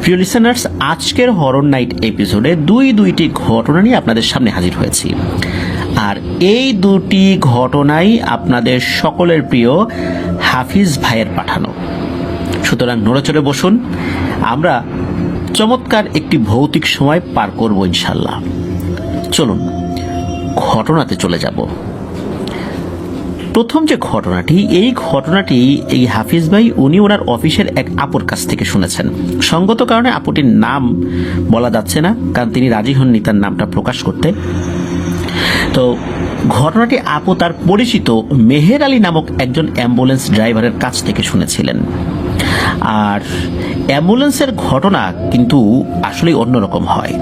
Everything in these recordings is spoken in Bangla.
প্রিয় লিসেনার্স, আজকের হরর নাইট এপিসোডে দুইটি ঘটনা নিয়ে আপনাদের সামনে হাজির হয়েছি। আর এই দুটি ঘটনাই আপনাদের সকলের প্রিয় হাফিজ ভাইয়ের পাঠানো। সুতরাং নড়েচড়ে বসুন, আমরা চমৎকার একটি ভৌতিক সময় পার করব ইনশাল্লাহ। চলুন ঘটনাতে চলে যাব। প্রথম যে ঘটনাটি, এই ঘটনাটি এই হাফিজ ভাই উনি ওনার অফিসের এক আপুর কাছ থেকে শুনেছেন। সঙ্গত কারণে আপুটির নাম বলা যাচ্ছে না, কারণ তিনি রাজি হননি তার নামটা প্রকাশ করতে। তো ঘটনাটি আপু তার পরিচিত মেহের আলী নামক একজন অ্যাম্বুলেন্স ড্রাইভারের কাছ থেকে শুনেছিলেন। আর অ্যাম্বুলেন্সের ঘটনা কিন্তু আসলেই অন্যরকম হয়।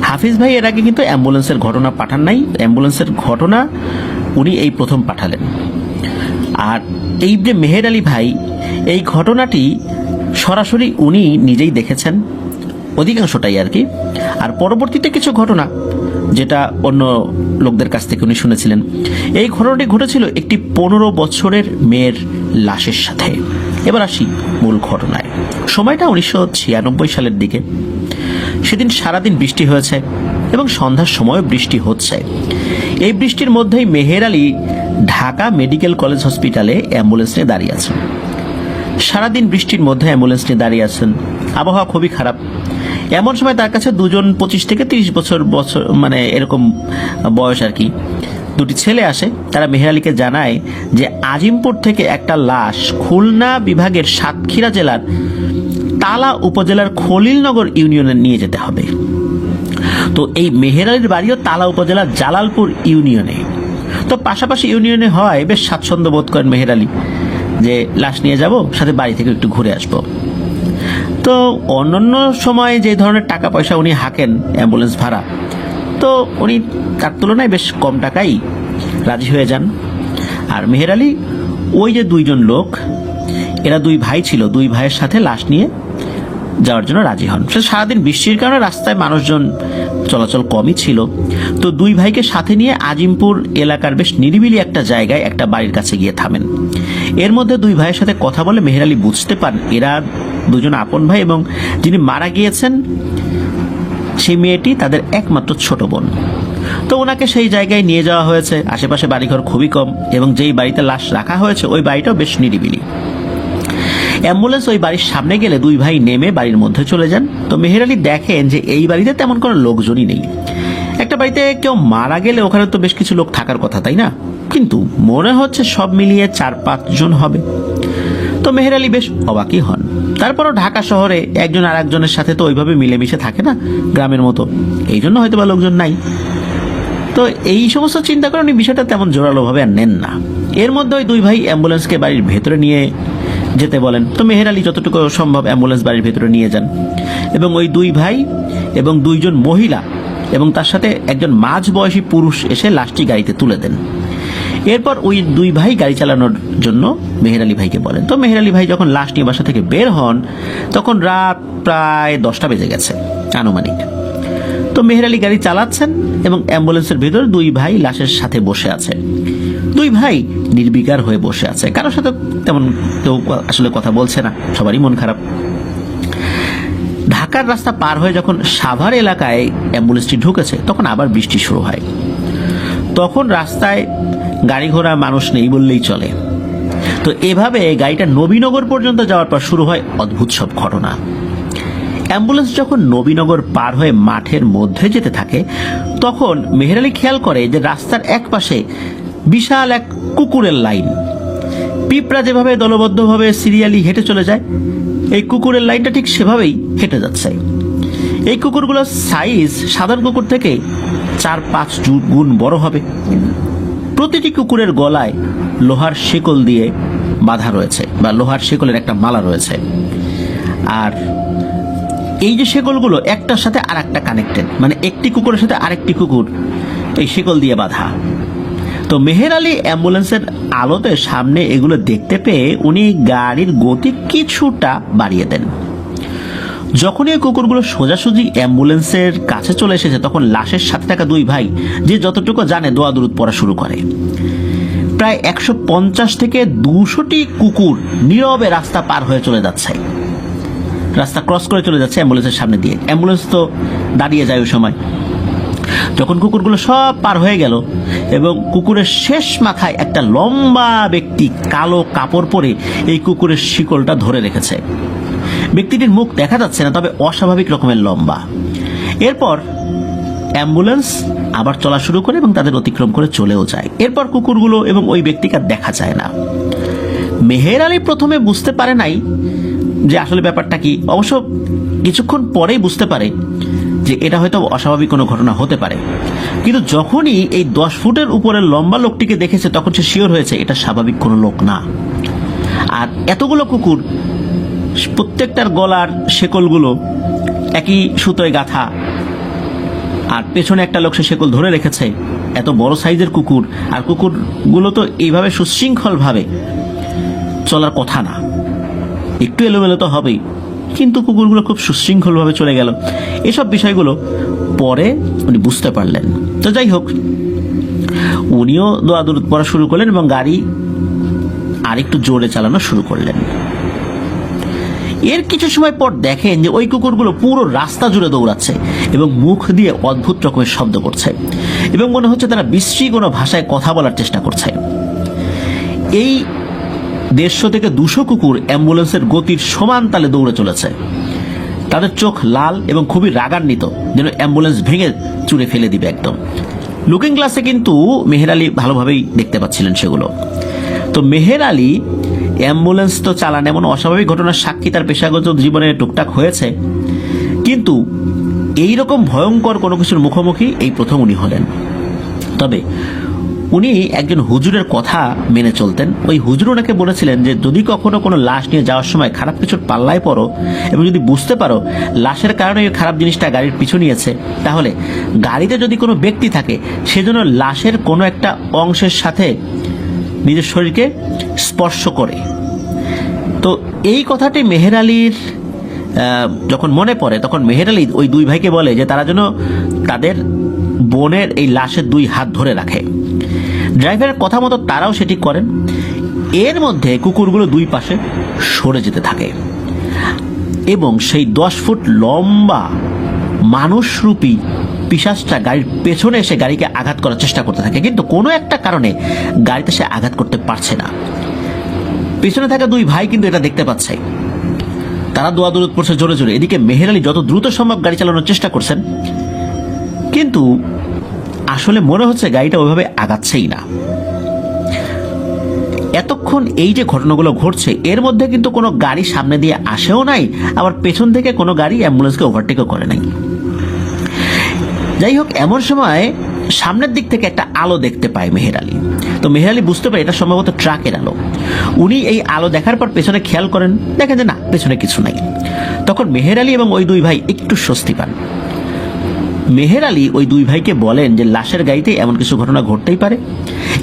হাফিজ ভাই এর আগে কিন্তু অ্যাম্বুলেন্সের ঘটনা পাঠান নাই, অ্যাম্বুলেন্সের ঘটনা উনি এই প্রথম পাঠালেন। আর এই যে মেহের আলী ভাই, এই ঘটনাটি সরাসরি উনি নিজেই দেখেছেন, অধিকাংশটাই আর কি। আর পরবর্তীতে কিছু ঘটনা যেটা অন্য লোকদের কাছ থেকে উনি শুনেছিলেন। এই ঘটনাটি ঘটেছিল একটি 15 বছরের মেয়ের লাশের সাথে। এবার আসি মূল ঘটনায়। সময়টা 1996 সালের দিকে। সেদিন সারাদিন বৃষ্টি হয়েছে এবং সন্ধ্যার সময়ও বৃষ্টি হচ্ছে। এই বৃষ্টির মধ্যেই মেহের আলী ঢাকা মেডিকেল কলেজ হসপিটালে অ্যাম্বুলেন্স নিয়ে দাঁড়িয়ে আছেন। সারাদিন বৃষ্টির মধ্যে অ্যাম্বুলেন্স নিয়ে দাঁড়িয়ে আছেন, আবহাওয়া খুবই খারাপ। এমন সময় তার কাছে দুজন 25 থেকে 30 বছর মানে এরকম বয়স আর কি দুটি ছেলে আসে। তারা মেহের আলীকে জানায় যে আজিমপুর থেকে একটা লাশ খুলনা বিভাগের সাতক্ষীরা জেলার তালা উপজেলার খলিলনগর ইউনিয়নে নিয়ে যেতে হবে। তো এই মেহের আলীর বাড়িও তালা উপজেলার জালালপুর ইউনিয়নে। তো পাশাপাশি ইউনিয়নে হয় বেশ স্বাচ্ছন্দ্য বোধ করেন মেহের আলী যে লাশ নিয়ে যাব, সাথে বাড়ি থেকে একটু ঘুরে আসব। তো অন্যান্য সময় যে ধরনের টাকা পয়সা উনি হাঁকেন অ্যাম্বুলেন্স ভাড়া, তো উনি তার তুলনায় বেশ কম টাকাই রাজি হয়ে যান। আর মেহের আলী ওই যে দুইজন লোক, এরা দুই ভাই ছিল, দুই ভাইয়ের সাথে লাশ নিয়ে যাওয়ার জন্য রাজি হন। সারাদিন বৃষ্টির কারণে রাস্তায় মানুষজন চলাচল কমই ছিল। তো দুই ভাইকে সাথে নিয়ে আজিমপুর এলাকার বেশ নিরিবিলি একটা জায়গায় একটা বাড়ির কাছে গিয়ে থামেন। এর মধ্যে দুই ভাইয়ের সাথে কথা বলে মেহের আলী বুঝতে পারেন এরা দুজন আপন ভাই এবং যিনি মারা গিয়েছেন সেই মেয়েটি তাদের একমাত্র ছোট বোন। তো ওনাকে সেই জায়গায় নিয়ে যাওয়া হয়েছে। আশেপাশে বাড়িঘর খুবই কম এবং যেই বাড়িতে লাশ রাখা হয়েছে ওই বাড়িটাও বেশ নিরিবিলি। অ্যাম্বুলেন্স ওই বাড়ির সামনে গেলে দুই ভাই নেমে বাড়ির মধ্যে চলে যান। তো মেহের আলী দেখেন যে এই বাড়িতে তেমন কোনো লোকজনই নেই। একটা বাড়িতে কেউ মারা গেলে ওখানে তো বেশ কিছু লোক থাকার কথা, তাই না? কিন্তু মনে হচ্ছে সব মিলিয়ে 4-5 জন হবে। তো মেহের আলী বেশ অবাকই হন। তারপরও ঢাকা শহরে একজন আর একজনের সাথে তো ওইভাবে মিলেমিশে থাকে না গ্রামের মতো, এই জন্য হয়তো বা লোকজন নাই। তো এই সমস্ত চিন্তা করে উনি বিষয়টা তেমন জোরালোভাবে আর নেন না। এর মধ্যে ওই দুই ভাই অ্যাম্বুলেন্সকে বাড়ির ভেতরে নিয়ে যেতে বলেন। তো মেহের আলী যতটুকু সম্ভব অ্যাম্বুলেন্স বাড়ির ভেতরে নিয়ে যান এবং ওই দুই ভাই এবং দুইজন মহিলা এবং তার সাথে একজন মাঝবয়সী পুরুষ এসে লাশটি গাড়িতে তুলে দেন। এরপর ওই দুই ভাই গাড়ি চালানোর জন্য মেহের আলী ভাইকে বলেন। তো মেহের আলী ভাই যখন লাশ নিয়ে বাসা থেকে বের হন তখন রাত প্রায় 10টা বেজে গেছে আনুমানিক। তো মেহের আলী গাড়ি চালাচ্ছেন এবং অ্যাম্বুলেন্সের ভেতর দুই ভাই লাশের সাথে বসে আছে। দুই ভাই নির্বিকার হয়ে বসে আছে, কারোর সাথে তেমন কেউ আসলে কথা বলছে না, সবারই মন খারাপ। ঢাকার রাস্তা পার হয়ে যখন সাভার এলাকায় অ্যাম্বুলেন্সটি ঢুকেছে তখন আবার বৃষ্টি শুরু হয়। তখন রাস্তায় গাড়ি ঘোড়া মানুষ নেই বললেই চলে। তো এভাবে গাড়িটা নবীনগর পর্যন্ত যাওয়ার পর শুরু হয় অদ্ভুত সব ঘটনা। অ্যাম্বুলেন্স যখন নবীনগর পার হয়ে মাঠের মধ্যে যেতে থাকে তখন মেহের আলী খেয়াল করে যে রাস্তার এক পাশে বিশাল এক কুকুরের লাইন। পিঁপড়া যেভাবে দলবদ্ধভাবে সিরিয়ালি হেঁটে চলে যায়, এই কুকুরের লাইনটা ঠিক সেভাবেই হেঁটে যাচ্ছে। এই কুকুরগুলোর সাইজ সাধারণ কুকুর থেকে 4-5 গুণ বড় হবে। প্রতিটি কুকুরের গলায় লোহার শিকল দিয়ে বাঁধা রয়েছে বা লোহার শিকলের একটা মালা রয়েছে। আর এই যে শিকলগুলো একটার সাথে আর একটা কানেক্টেড, মানে একটি কুকুরের সাথে আরেকটি কুকুর এই শিকল দিয়ে বাঁধা। তো মেহের আলী অ্যাম্বুলেন্সের আলোতে সামনে এগুলো দেখতে পেয়ে উনি গাড়ির গতি কিছুটা বাড়িয়ে দেন। যখনই এই কুকুরগুলো সোজাসুজি অ্যাম্বুলেন্সের কাছে চলে এসেছে তখন লাশের সাথে থাকা দুই ভাই যে যতটুকু জানে দোয়া দুরুদ পড়া শুরু করে। প্রায় 150 থেকে 200টি কুকুর নীরবে রাস্তা পার হয়ে চলে যাচ্ছে। রাস্তা ক্রস করে চলে যাচ্ছে অ্যাম্বুলেন্সের সামনে দিয়ে। অ্যাম্বুলেন্স তো দাঁড়িয়ে যায় ওই সময়। যখন কুকুরগুলো সব পার হয়ে গেল এবং কুকুরের শেষ মাথায় একটা লম্বা ব্যক্তি কালো কাপড় পরে এই কুকুরের শিকলটা ধরে রেখেছে। ব্যক্তিটির মুখ দেখা যাচ্ছে না, তবে অস্বাভাবিক রকমের লম্বা। এরপর অ্যাম্বুলেন্স আবার চলা শুরু করে এবং তাদের অতিক্রম করে চলেও যায়। এরপর কুকুরগুলো এবং ওই ব্যক্তিকে আর দেখা যায় না। মেহের আলী প্রথমে বুঝতে পারে নাই যে আসলে ব্যাপারটা কি। অবশ্য কিছুক্ষণ পরেই বুঝতে পারে যে এটা হয়তো অস্বাভাবিক কোনো ঘটনা হতে পারে। কিন্তু যখনই এই 10 ফুটের উপরের লম্বা লোকটিকে দেখেছে তখন সে শিওর হয়েছে এটা স্বাভাবিক কোনো লোক না। আর এতগুলো কুকুর, প্রত্যেকটার গলার শেকলগুলো একই সুতোয় গাঁথা, আর পেছনে একটা লোক সে শেকল ধরে রেখেছে। এত বড় সাইজের কুকুর, আর কুকুরগুলো তো এইভাবে সুশৃঙ্খলভাবে চলার কথা না, একটু এলোমেলো তো হবেই, কিন্তু কুকুরগুলো খুব সুশৃঙ্খলভাবে চলে গেল। এসব বিষয়গুলো পরে উনি বুঝতে পারলেন। তো যাই হোক, উনিও দোয়া দরুদ পড়া শুরু করলেন এবং গাড়ি আরেকটু জোরে চালানো শুরু করলেন। এর কিছু সময় পর দেখেন যে ওই কুকুরগুলো পুরো রাস্তা জুড়ে দৌড়াচ্ছে এবং মুখ দিয়ে অদ্ভুত রকমের শব্দ করছে এবং মনে হচ্ছে তারা বিশ্রী কোনো ভাষায় কথা বলার চেষ্টা করছে। এই 150 থেকে 200 কুকুর অ্যাম্বুলেন্সের গতির সমান তালে দৌড়ে চলেছে। তাদের চোখ লাল এবং খুবই রাগান্বিত, যেন অ্যাম্বুলেন্স ভেঙে চুরে ফেলে দিবে একদম। লুকিং গ্লাসে কিন্তু মেহের আলী ভালোভাবেই দেখতে পাচ্ছিলেন সেগুলো। তো মেহের আলী অ্যাম্বুলেন্স তো চালান, এমন অস্বাভাবিক ঘটনার সাক্ষী তার পেশাগত জীবনে টুকটাক হয়েছে, কিন্তু এইরকম ভয়ঙ্কর কোনো কিছুর মুখোমুখি এই প্রথম উনি হলেন। তবে উনি একজন হুজুরের কথা মেনে চলতেন। ওই হুজুর ওনাকে বলেছিলেন যে যদি কখনো কোনো লাশ নিয়ে যাওয়ার সময় খারাপ কিছুর পাল্লায় পড়ো এবং যদি বুঝতে পারো লাশের কারণে ওই খারাপ জিনিসটা গাড়ির পিছু নিয়েছে, তাহলে গাড়িতে যদি কোনো ব্যক্তি থাকে সেজন্য লাশের কোনো একটা অংশের সাথে নিজের শরীরকে স্পর্শ করে। তো এই কথাটি মেহের আলীর যখন মনে পড়ে তখন মেহের আলী ওই 2 ভাইকে বলে যে তারা যেন তাদের বোনের এই লাশের 2 হাত ধরে রাখে। ড্রাইভারের কথা মতো তারাও সেটি করেন। এর মধ্যে কুকুরগুলো 2 পাশে সরে যেতে থাকে এবং সেই 10 ফুট লম্বা মানুষরূপী পিশাচটা গাড়ির পেছনে এসে গাড়িকে আঘাত করার চেষ্টা করতে থাকে, কিন্তু কোনো একটা কারণে গাড়িতে সে আঘাত করতে পারছে না। পেছনে থাকা 2 ভাই কিন্তু এটা দেখতে পাচ্ছে। তারা দোয়া দরুদ পড়ছে জোরে জোরে। এদিকে মেহের আলী যত দ্রুত সম্ভব গাড়ি চালানোর চেষ্টা করছেন, কিন্তু আসলে মনে হচ্ছে গাড়িটা ওইভাবে আগাচ্ছেই না। এতক্ষণ এই যে ঘটনাগুলো ঘটছে এর মধ্যে কিন্তু কোনো গাড়ি সামনে দিয়ে আসেও নাই, আবার পেছন থেকে কোনো গাড়ি অ্যাম্বুলেন্সকে ওভারটেকও করে নাই। যাই হোক, এমন সময় সামনের দিক থেকে একটা আলো দেখতে পায় মেহের আলী। তো মেহের আলী বুঝতে পারে এটা সম্ভবত ট্রাকের আলো। উনি এই আলো দেখার পর পেছনে খেয়াল করেন, দেখেন যে না, পেছনে কিছু নাই। তখন মেহের আলী এবং ওই 2 ভাই একটু স্বস্তি পান। মেহের আলী ওই 2 ভাইকে বলেন যে লাশের গাড়িতে এমন কিছু ঘটনা ঘটতেই পারে।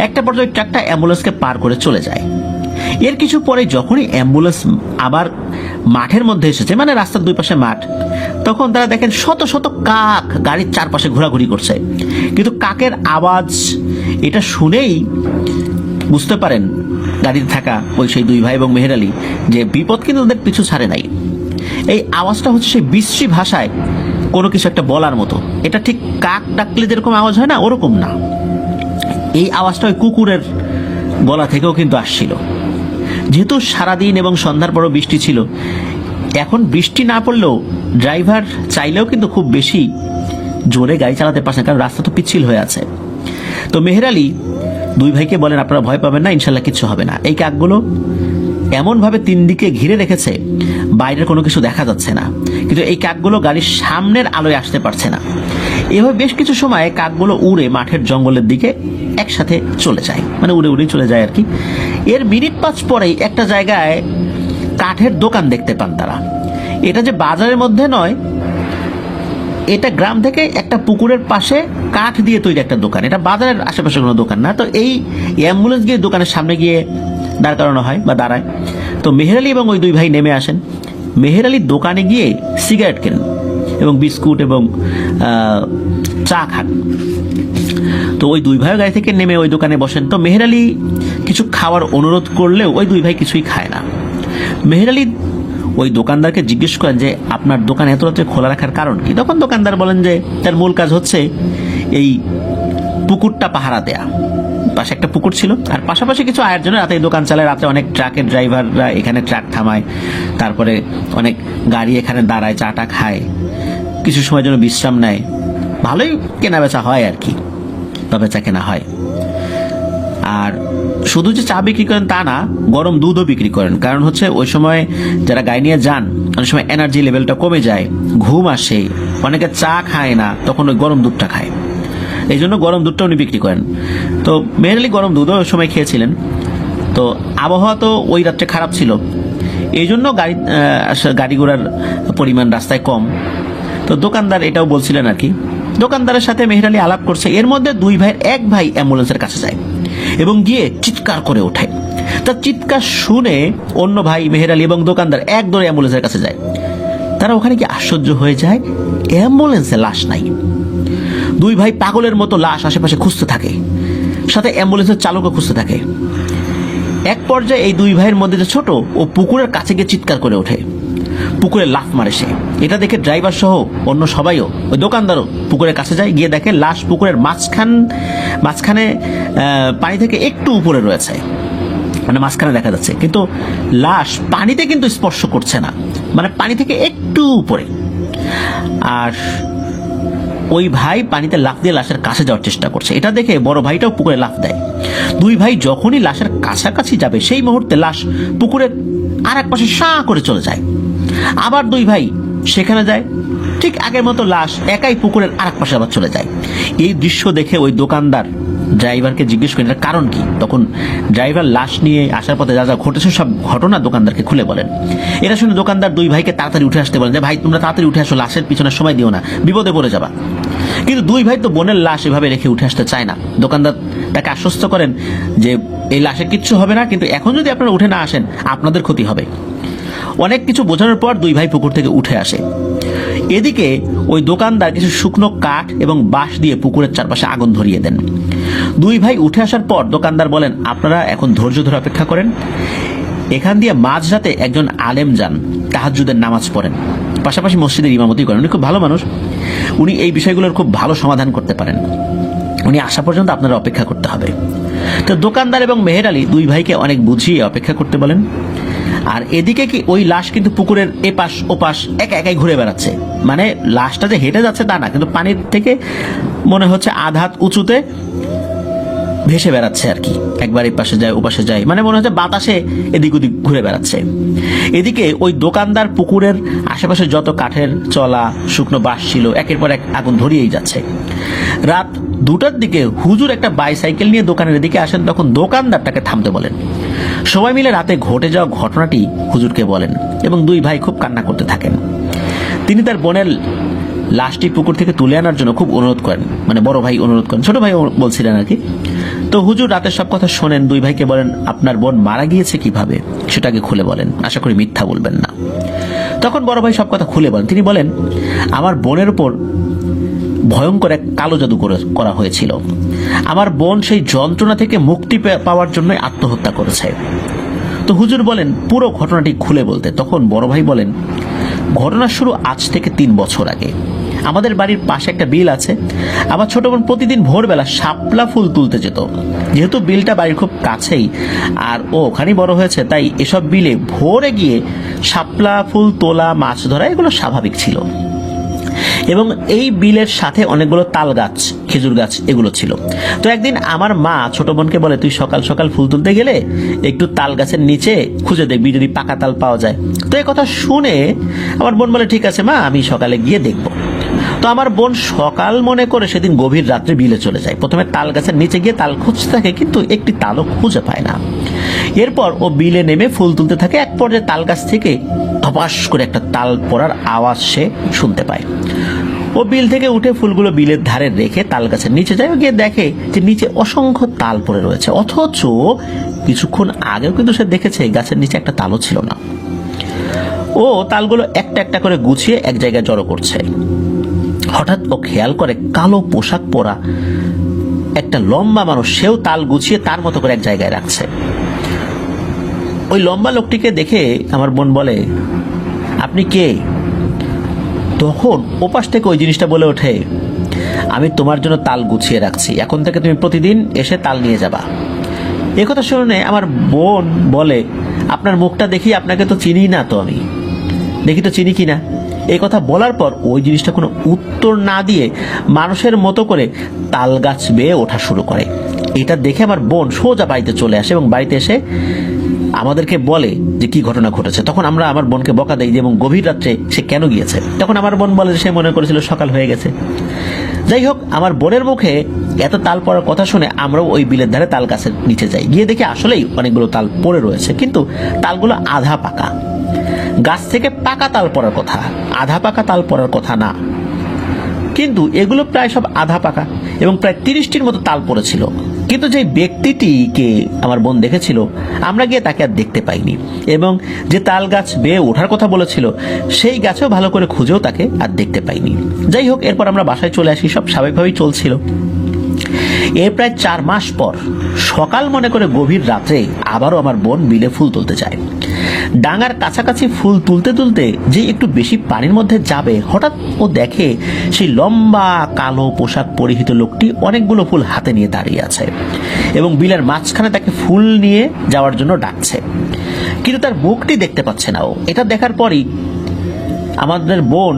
একটা পর্যায়ে ট্রাকটা অ্যাম্বুলেন্সকে পার করে চলে যায়। এর কিছু পরে যখনই অ্যাম্বুলেন্স আবার মাঠের মধ্যে এসেছে, মানে রাস্তার 2 পাশে মাঠ, তখন তারা দেখেন শত শত কাক গাড়ির চারপাশে ঘোরাঘুরি করছে। কিন্তু কাকের আওয়াজ এটা শুনেই বুঝতে পারেন গাড়িতে থাকা ওই সেই 2 ভাই এবং মেহের আলী যে বিপদ কিন্তু তাদের পিছু ছাড়ে নাই। এই আওয়াজটা হচ্ছে সেই বিশ্রী ভাষায় কোনো কিছু একটা বলার মতো। এটা ঠিক কাক ডাকলে যেরকম আওয়াজ হয় না, ওরকম না। এই আওয়াজটা ওই কুকুরের গলা থেকেও কিন্তু আসছিল। যেহেতু সারাদিন এবং সন্ধ্যার পরও বৃষ্টি ছিল, এখন বৃষ্টি না পড়লেও ড্রাইভার চাইলেও কিন্তু খুব বেশি জোরে গাড়ি চালাতে পারছে না, কারণ রাস্তা তো পিচ্ছিল হয়ে আছে। তো মেহের আলী 2 ভাইকে বলেন আপনারা ভয় পাবেন না, ইনশাল্লাহ কিচ্ছু হবে না। এই কাকগুলো এমনভাবে 3 দিকে ঘিরে রেখেছে বাইরের কোনো কিছু দেখা যাচ্ছে না, কিন্তু এই কাকগুলো গাড়ির সামনের আলোয় আসতে পারছে না। এভাবে বেশ কিছু সময় কাকগুলো উড়ে মাঠের জঙ্গলের দিকে একসাথে চলে যায়, মানে উড়ে উড়ে চলে যায় আর কি। এর মিনিট 5 পরেই একটা জায়গায় কাঠের দোকান দেখতে পান তারা। এটা যে বাজারের মধ্যে নয়, এটা গ্রাম থেকে একটা পুকুরের পাশে কাঠ দিয়ে তৈরি একটা দোকান। এটা বাজারের আশেপাশে কোনো দোকান না। তো এই অ্যাম্বুলেন্স গিয়ে দোকানের সামনে গিয়ে দাঁড় করানো হয় বা দাঁড়ায়। তো মেহের আলী এবং ওই 2 ভাই নেমে আসেন। মেহের আলী দোকানে গিয়ে সিগারেট কেনেন এবং বিস্কুট এবং চা খান। তো ওই 2 ভাই গাড়ি থেকে নেমে ওই দোকানে বসেন। তো মেহের আলী কিছু খাওয়ার অনুরোধ করলেও ওই 2 ভাই কিছুই খায় না। মেহের আলী ওই দোকানদারকে জিজ্ঞেস করেন যে আপনার দোকান এত রাত্রে খোলা রাখার কারণ কি। তখন দোকানদার বলেন যে তার মূল কাজ হচ্ছে এই পুকুরটা পাহারা দেয়া। পাশে একটা পুকুর ছিল, আর পাশাপাশি কিছু আয়ের জন্য রাতে দোকান চালায়। রাতে অনেক ট্রাকের ড্রাইভাররা এখানে ট্রাক থামায়, তারপরে অনেক গাড়ি এখানে দাঁড়ায়, চাটা খায়, কিছু সময়ের জন্য বিশ্রাম নেয়। ভালোই কেনা বেচা হয় আর কি, বা বেচা কেনা হয়। আর শুধু যে চা বিক্রি করেন তা না, গরম দুধও বিক্রি করেন। কারণ হচ্ছে ওই সময় যারা গাড়ি নিয়ে যান অনেক সময় এনার্জি লেভেলটা কমে যায়, ঘুম আসে, অনেকে চা খায় না, তখন ওই গরম দুধটা খায়। এই জন্য গরম দুধটা উনি বিক্রি করেন। তো মেহের গরম দুধও ওই সময় খেয়েছিলেন। তো আবহাওয়া তো ওই রাত্রে খারাপ ছিল, এই জন্য গাড়ি ঘোড়ার পরিমাণ রাস্তায় কম। তো দোকানদার এটাও বলছিলেন আর কি। দোকানদারের সাথে মেহের আলী আলাপ করছে। এর মধ্যে দুই ভাইয়ের এক ভাই অ্যাম্বুলেন্সের কাছে যায় এবং গিয়ে চিৎকার করে ওঠে। তার চিৎকার শুনে অন্য ভাই মেহের আলী এবং দোকানদার এক দৌড়ে অ্যাম্বুলেন্সের কাছে যায়। তারা ওখানে কি আশ্চর্য হয়ে যায়, অ্যাম্বুলেন্সে লাশ নাই। দুই ভাই পাগলের মতো লাশ আশেপাশে খুঁজতে থাকে, সাথে অ্যাম্বুলেন্সের চালকও খুঁজতে থাকে। এক পর্যায়ে এই দুই ভাইয়ের মধ্যে যে ছোট, ও পুকুরের কাছে গিয়ে চিৎকার করে ওঠে, পুকুরে লাফ মারে সে। এটা দেখে ড্রাইভার সহ অন্য সবাইও, ওই দোকানদারও পুকুরের কাছে যায়, গিয়ে দেখে লাশ পুকুরের মাঝখানে পানি থেকে একটু উপরে রয়েছে, মানে মাঝখানে দেখা যাচ্ছে, কিন্তু লাশ পানিতে কিন্তু স্পর্শ করছে না, মানে পানি থেকে একটু উপরে। আর ওই ভাই পানিতে লাফ দিয়ে লাশের কাছে যাওয়ার চেষ্টা করছে। এটা দেখে বড় ভাইটাও পুকুরে লাফ দেয়। দুই ভাই যখনই লাশের কাছাকাছি যাবে, সেই মুহূর্তে লাশ পুকুরের আর এক পাশে সাঁ করে চলে যায়। আবার দুই ভাই সেখানে যায়, ঠিক আগের মতো লাশ একাই পুকুরের আর এক পাশে আবার চলে যায়। এই দৃশ্য দেখে ওই দোকানদার ড্রাইভারকে জিজ্ঞেস করেন এর কারণ কি। তখন ড্রাইভার লাশ নিয়ে আসার পথে যা যা ঘটেছে সব ঘটনা দোকানদারকে খুলে বলেন। এটা শুনে দোকানদার দুই ভাইকে তাড়াতাড়ি উঠে আসতে বলেন যে ভাই তোমরা তাড়াতাড়ি উঠে আসো, লাশের পিছনে সময় দিও না, বিপদে পড়ে যাবা। কিন্তু দুই ভাই তো বোনের লাশ এভাবে রেখে উঠে আসতে চায় না। দোকানদার তাকে আশ্বস্ত করেন যে এই লাশে কিচ্ছু হবে না, কিন্তু এখন যদি আপনারা উঠে না আসেন আপনাদের ক্ষতি হবে। অনেক কিছু বোঝানোর পর দুই ভাই পুকুর থেকে উঠে আসে। এদিকে ওই দোকানদার কিছু শুকনো কাঠ এবং বাঁশ দিয়ে পুকুরের চারপাশে আগুন ধরিয়ে দেন। দুই ভাই উঠে আসার পর দোকানদার বলেন আপনারা এখন ধৈর্য ধরে অপেক্ষা করেন, এখান দিয়ে মাঝরাতে একজন আলেম যান, তাহাজ্জুদের নামাজ পড়েন, পাশাপাশি মসজিদের ইমামতি করেন। উনি খুব ভালো মানুষ, উনি এই বিষয়গুলোর খুব ভালো সমাধান করতে পারেন, উনি আসা পর্যন্ত আপনারা অপেক্ষা করতে হবে। তো দোকানদার এবং মেহের আলী দুই ভাইকে অনেক বুঝিয়ে অপেক্ষা করতে বলেন। আর এদিকে কি ওই লাশ কিন্তু পুকুরের এপাশ ওপাশ একা একাই ঘুরে বেড়াচ্ছে, মানে লাশটা যে হেঁটে যাচ্ছে তা না, কিন্তু পানির থেকে মনে হচ্ছে আধ হাত উঁচুতে ভেসে বেড়াচ্ছে আর কি, একবার এই পাশে যায় ওপাশে যায়, মানে মনে হচ্ছে বাতাসে এদিক ওদিক ঘুরে বেড়াচ্ছে। এদিকে ওই দোকানদার পুকুরের আশেপাশে যত কাঠের চলা শুকনো বাঁশ ছিল একের পর এক আগুন ধরিয়েই যাচ্ছে। রাত 2টার দিকে হুজুর একটা বাইসাইকেল নিয়ে দোকানের দিকে আসেন, তখন দোকানদারটাকে থামতে বলেন। সবাই মিলে রাতে ঘটে যাওয়া ঘটনাটি হুজুরকে বলেন এবং দুই ভাই খুব কান্না করতে থাকেন। তিনি তার বোনের লাশটি পুকুর থেকে তুলে আনার জন্য খুব অনুরোধ করেন, মানে বড় ভাই অনুরোধ করেন, ছোট ভাই বলছিলেন আর কি। তো হুজুর রাতের সব কথা শোনেন, দুই ভাইকে বলেন আপনার বোন মারা গিয়েছে কিভাবে সেটাকে খুলে বলেন, আশা করি মিথ্যা বলবেন না। তখন বড় ভাই সব কথা খুলে বলেন। তিনি বলেন আমার বোনের উপর ভয়ঙ্কর এক কালো জাদু করা হয়েছিল, আমার বোন সেই যন্ত্রণা থেকে মুক্তি পাওয়ার জন্য আত্মহত্যা করেছে। তো হুজুর বলেন পুরো ঘটনাটি খুলে বলতে। তখন বড় ভাই বলেন ঘটনা শুরু আজ থেকে 3 বছর আগে। আমাদের বাড়ির পাশে একটা বিল আছে, আমার ছোট বোন প্রতিদিন ভোরবেলা শাপলা ফুল তুলতে যেত। যেহেতু বিলটা বাড়ির খুব কাছেই আর ও ওখানেই বড় হয়েছে, তাই এসব বিলে ভোরে গিয়ে শাপলা ফুল তোলা, মাছ ধরা এগুলো স্বাভাবিক ছিল। এবং এই বিলের সাথে অনেকগুলো তাল গাছ, খেজুর গাছ এগুলো ছিল। তো একদিন আমার মা ছোট বোনকে বলে তুই সকাল সকাল ফুল তুলতে গেলে একটু তাল গাছের নিচে খুঁজে দেখবি যদি পাকা তাল পাওয়া যায়। তো এই কথা শুনে আমার বোন বলে ঠিক আছে মা, আমি সকালে গিয়ে দেখব। তো আমার বোন সকাল মনে করে সেদিন গভীর রাত্রে বিলে চলে যায়। প্রথমে তাল গাছের নিচে গিয়ে তাল খুঁজতে থাকে, কিন্তু একটি তালও খুঁজে পায় না। এরপর ও বিলে নেমে ফুল তুলতে থাকে। এক পর্যায়ে তাল গাছ থেকে ধপাস করে একটা তাল পড়ার আওয়াজ সে শুনতে পায়। ও বিল থেকে উঠে ফুলগুলো বিলের ধারে রেখে তাল গাছের নিচে যায়, গিয়ে দেখে যে নিচে অসংখ্য তাল পড়ে রয়েছে, অথচ কিছুক্ষণ আগেও কিন্তু সে দেখেছে গাছের নিচে একটা তালও ছিল না। ও তালগুলো একটা একটা করে গুছিয়ে এক জায়গায় জড়ো করছে। হঠাৎ ও খেয়াল করে কালো পোশাক পরা একটা লম্বা মানুষ, সেও তাল গুছিয়ে তার মতো করে এক জায়গায় রাখছে। ওই লম্বা লোকটিকে দেখে আমার বোন বলে আপনি কে? তখন ওপাশ থেকে ওই জিনিসটা বলে ওঠে, আমি তোমার জন্য তাল গুছিয়ে রাখছি, এখন থেকে তুমি প্রতিদিন এসে তাল নিয়ে যাবা। একথা শুনে আমার বোন বলে, আপনার মুখটা দেখি আপনাকে তো চিনি না, তো আমি দেখি তো চিনি কিনা। এই কথা বলার পর ওই জিনিসটা কোনো উত্তর না দিয়ে মানুষের মতো করে তাল গাছ বেয়ে ওঠা শুরু করে। এটা দেখে আমার বোন সোজা বাড়িতে চলে আসে এবং বাড়িতে এসে আমাদেরকে বলে যে কি ঘটনা ঘটেছে। তখন আমরা আমার বোনকে বকা দেই যে এবং গভীর রাত্রে সে কেন গিয়েছে। তখন আমার বোন বলে যে সে মনে করেছিল সকাল হয়ে গেছে। যাই হোক, আমার বোনের মুখে এত তাল পড়ার কথা শুনে আমরাও ওই বিলের ধারে তাল গাছের নিচে যাই। গিয়ে দেখি আসলেই অনেকগুলো তাল পড়ে রয়েছে, কিন্তু তালগুলো আধা পাকা। গাছ থেকে পাকা তাল পড়ার কথা, আধা পাকা তাল পড়ার কথা না। কিন্তু এগুলো প্রায় সব আধা পাকা এবং প্রায় 30টির মতো তাল পড়েছিল। কিন্তু যে ব্যক্তিটিকে আমার বোন দেখেছিল, আমরা গিয়ে তাকে আর দেখতে পাইনি, এবং যে তাল গাছ বেয়ে ওঠার কথা বলেছিল সেই গাছেও ভালো করে খুঁজেও তাকে আর দেখতে পাইনি। যাই হোক, এরপর আমরা বাসায় চলে আসি, সব স্বাভাবিকভাবেই চলছিল। এর প্রায় 4 মাস পর সকাল মনে করে গভীর রাত্রে আবারও আমার বোন বিলে ফুল তুলতে যায়। ডাঙার কাছাকাছি ফুল তুলতে তুলতে যে একটু বেশি পানির মধ্যে যাবে, হঠাৎ ও দেখে সেই লম্বা কালো পোশাক পরিহিত লোকটি অনেকগুলো ফুল হাতে নিয়ে দাঁড়িয়ে আছে এবং বিলের মাঝখানে তাকে ফুল নিয়ে যাওয়ার জন্য ডাকছে, কিন্তু তার মুখটি দেখতে পাচ্ছে না ও। এটা দেখার পরই আমাদের বোন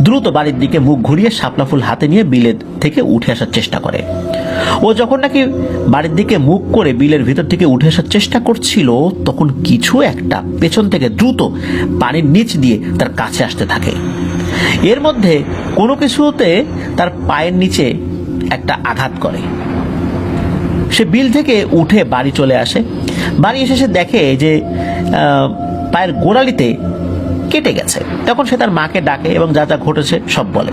দ্রুত বাড়ির দিকে মুখ ঘুরিয়ে শাপলা ফুল হাতে নিয়ে বিলের থেকে উঠে আসার চেষ্টা করে। ও যখন নাকি বাড়ির দিকে মুখ করে বিলের ভিতর থেকে উঠে আসার চেষ্টা করছিল, তখন কিছু একটা পেছন থেকে দ্রুত পানির নিচ দিয়ে তার কাছে আসতে থাকে। এর মধ্যে কোনো কিছুতে তার পায়ের নিচে একটা আঘাত করে। সে বিল থেকে উঠে বাড়ি চলে আসে। বাড়ি এসে সে দেখে যে পায়ের গোড়ালিতে কেটে গেছে। তখন সে তার মাকে ডাকে এবং যা যা ঘটেছে সব বলে।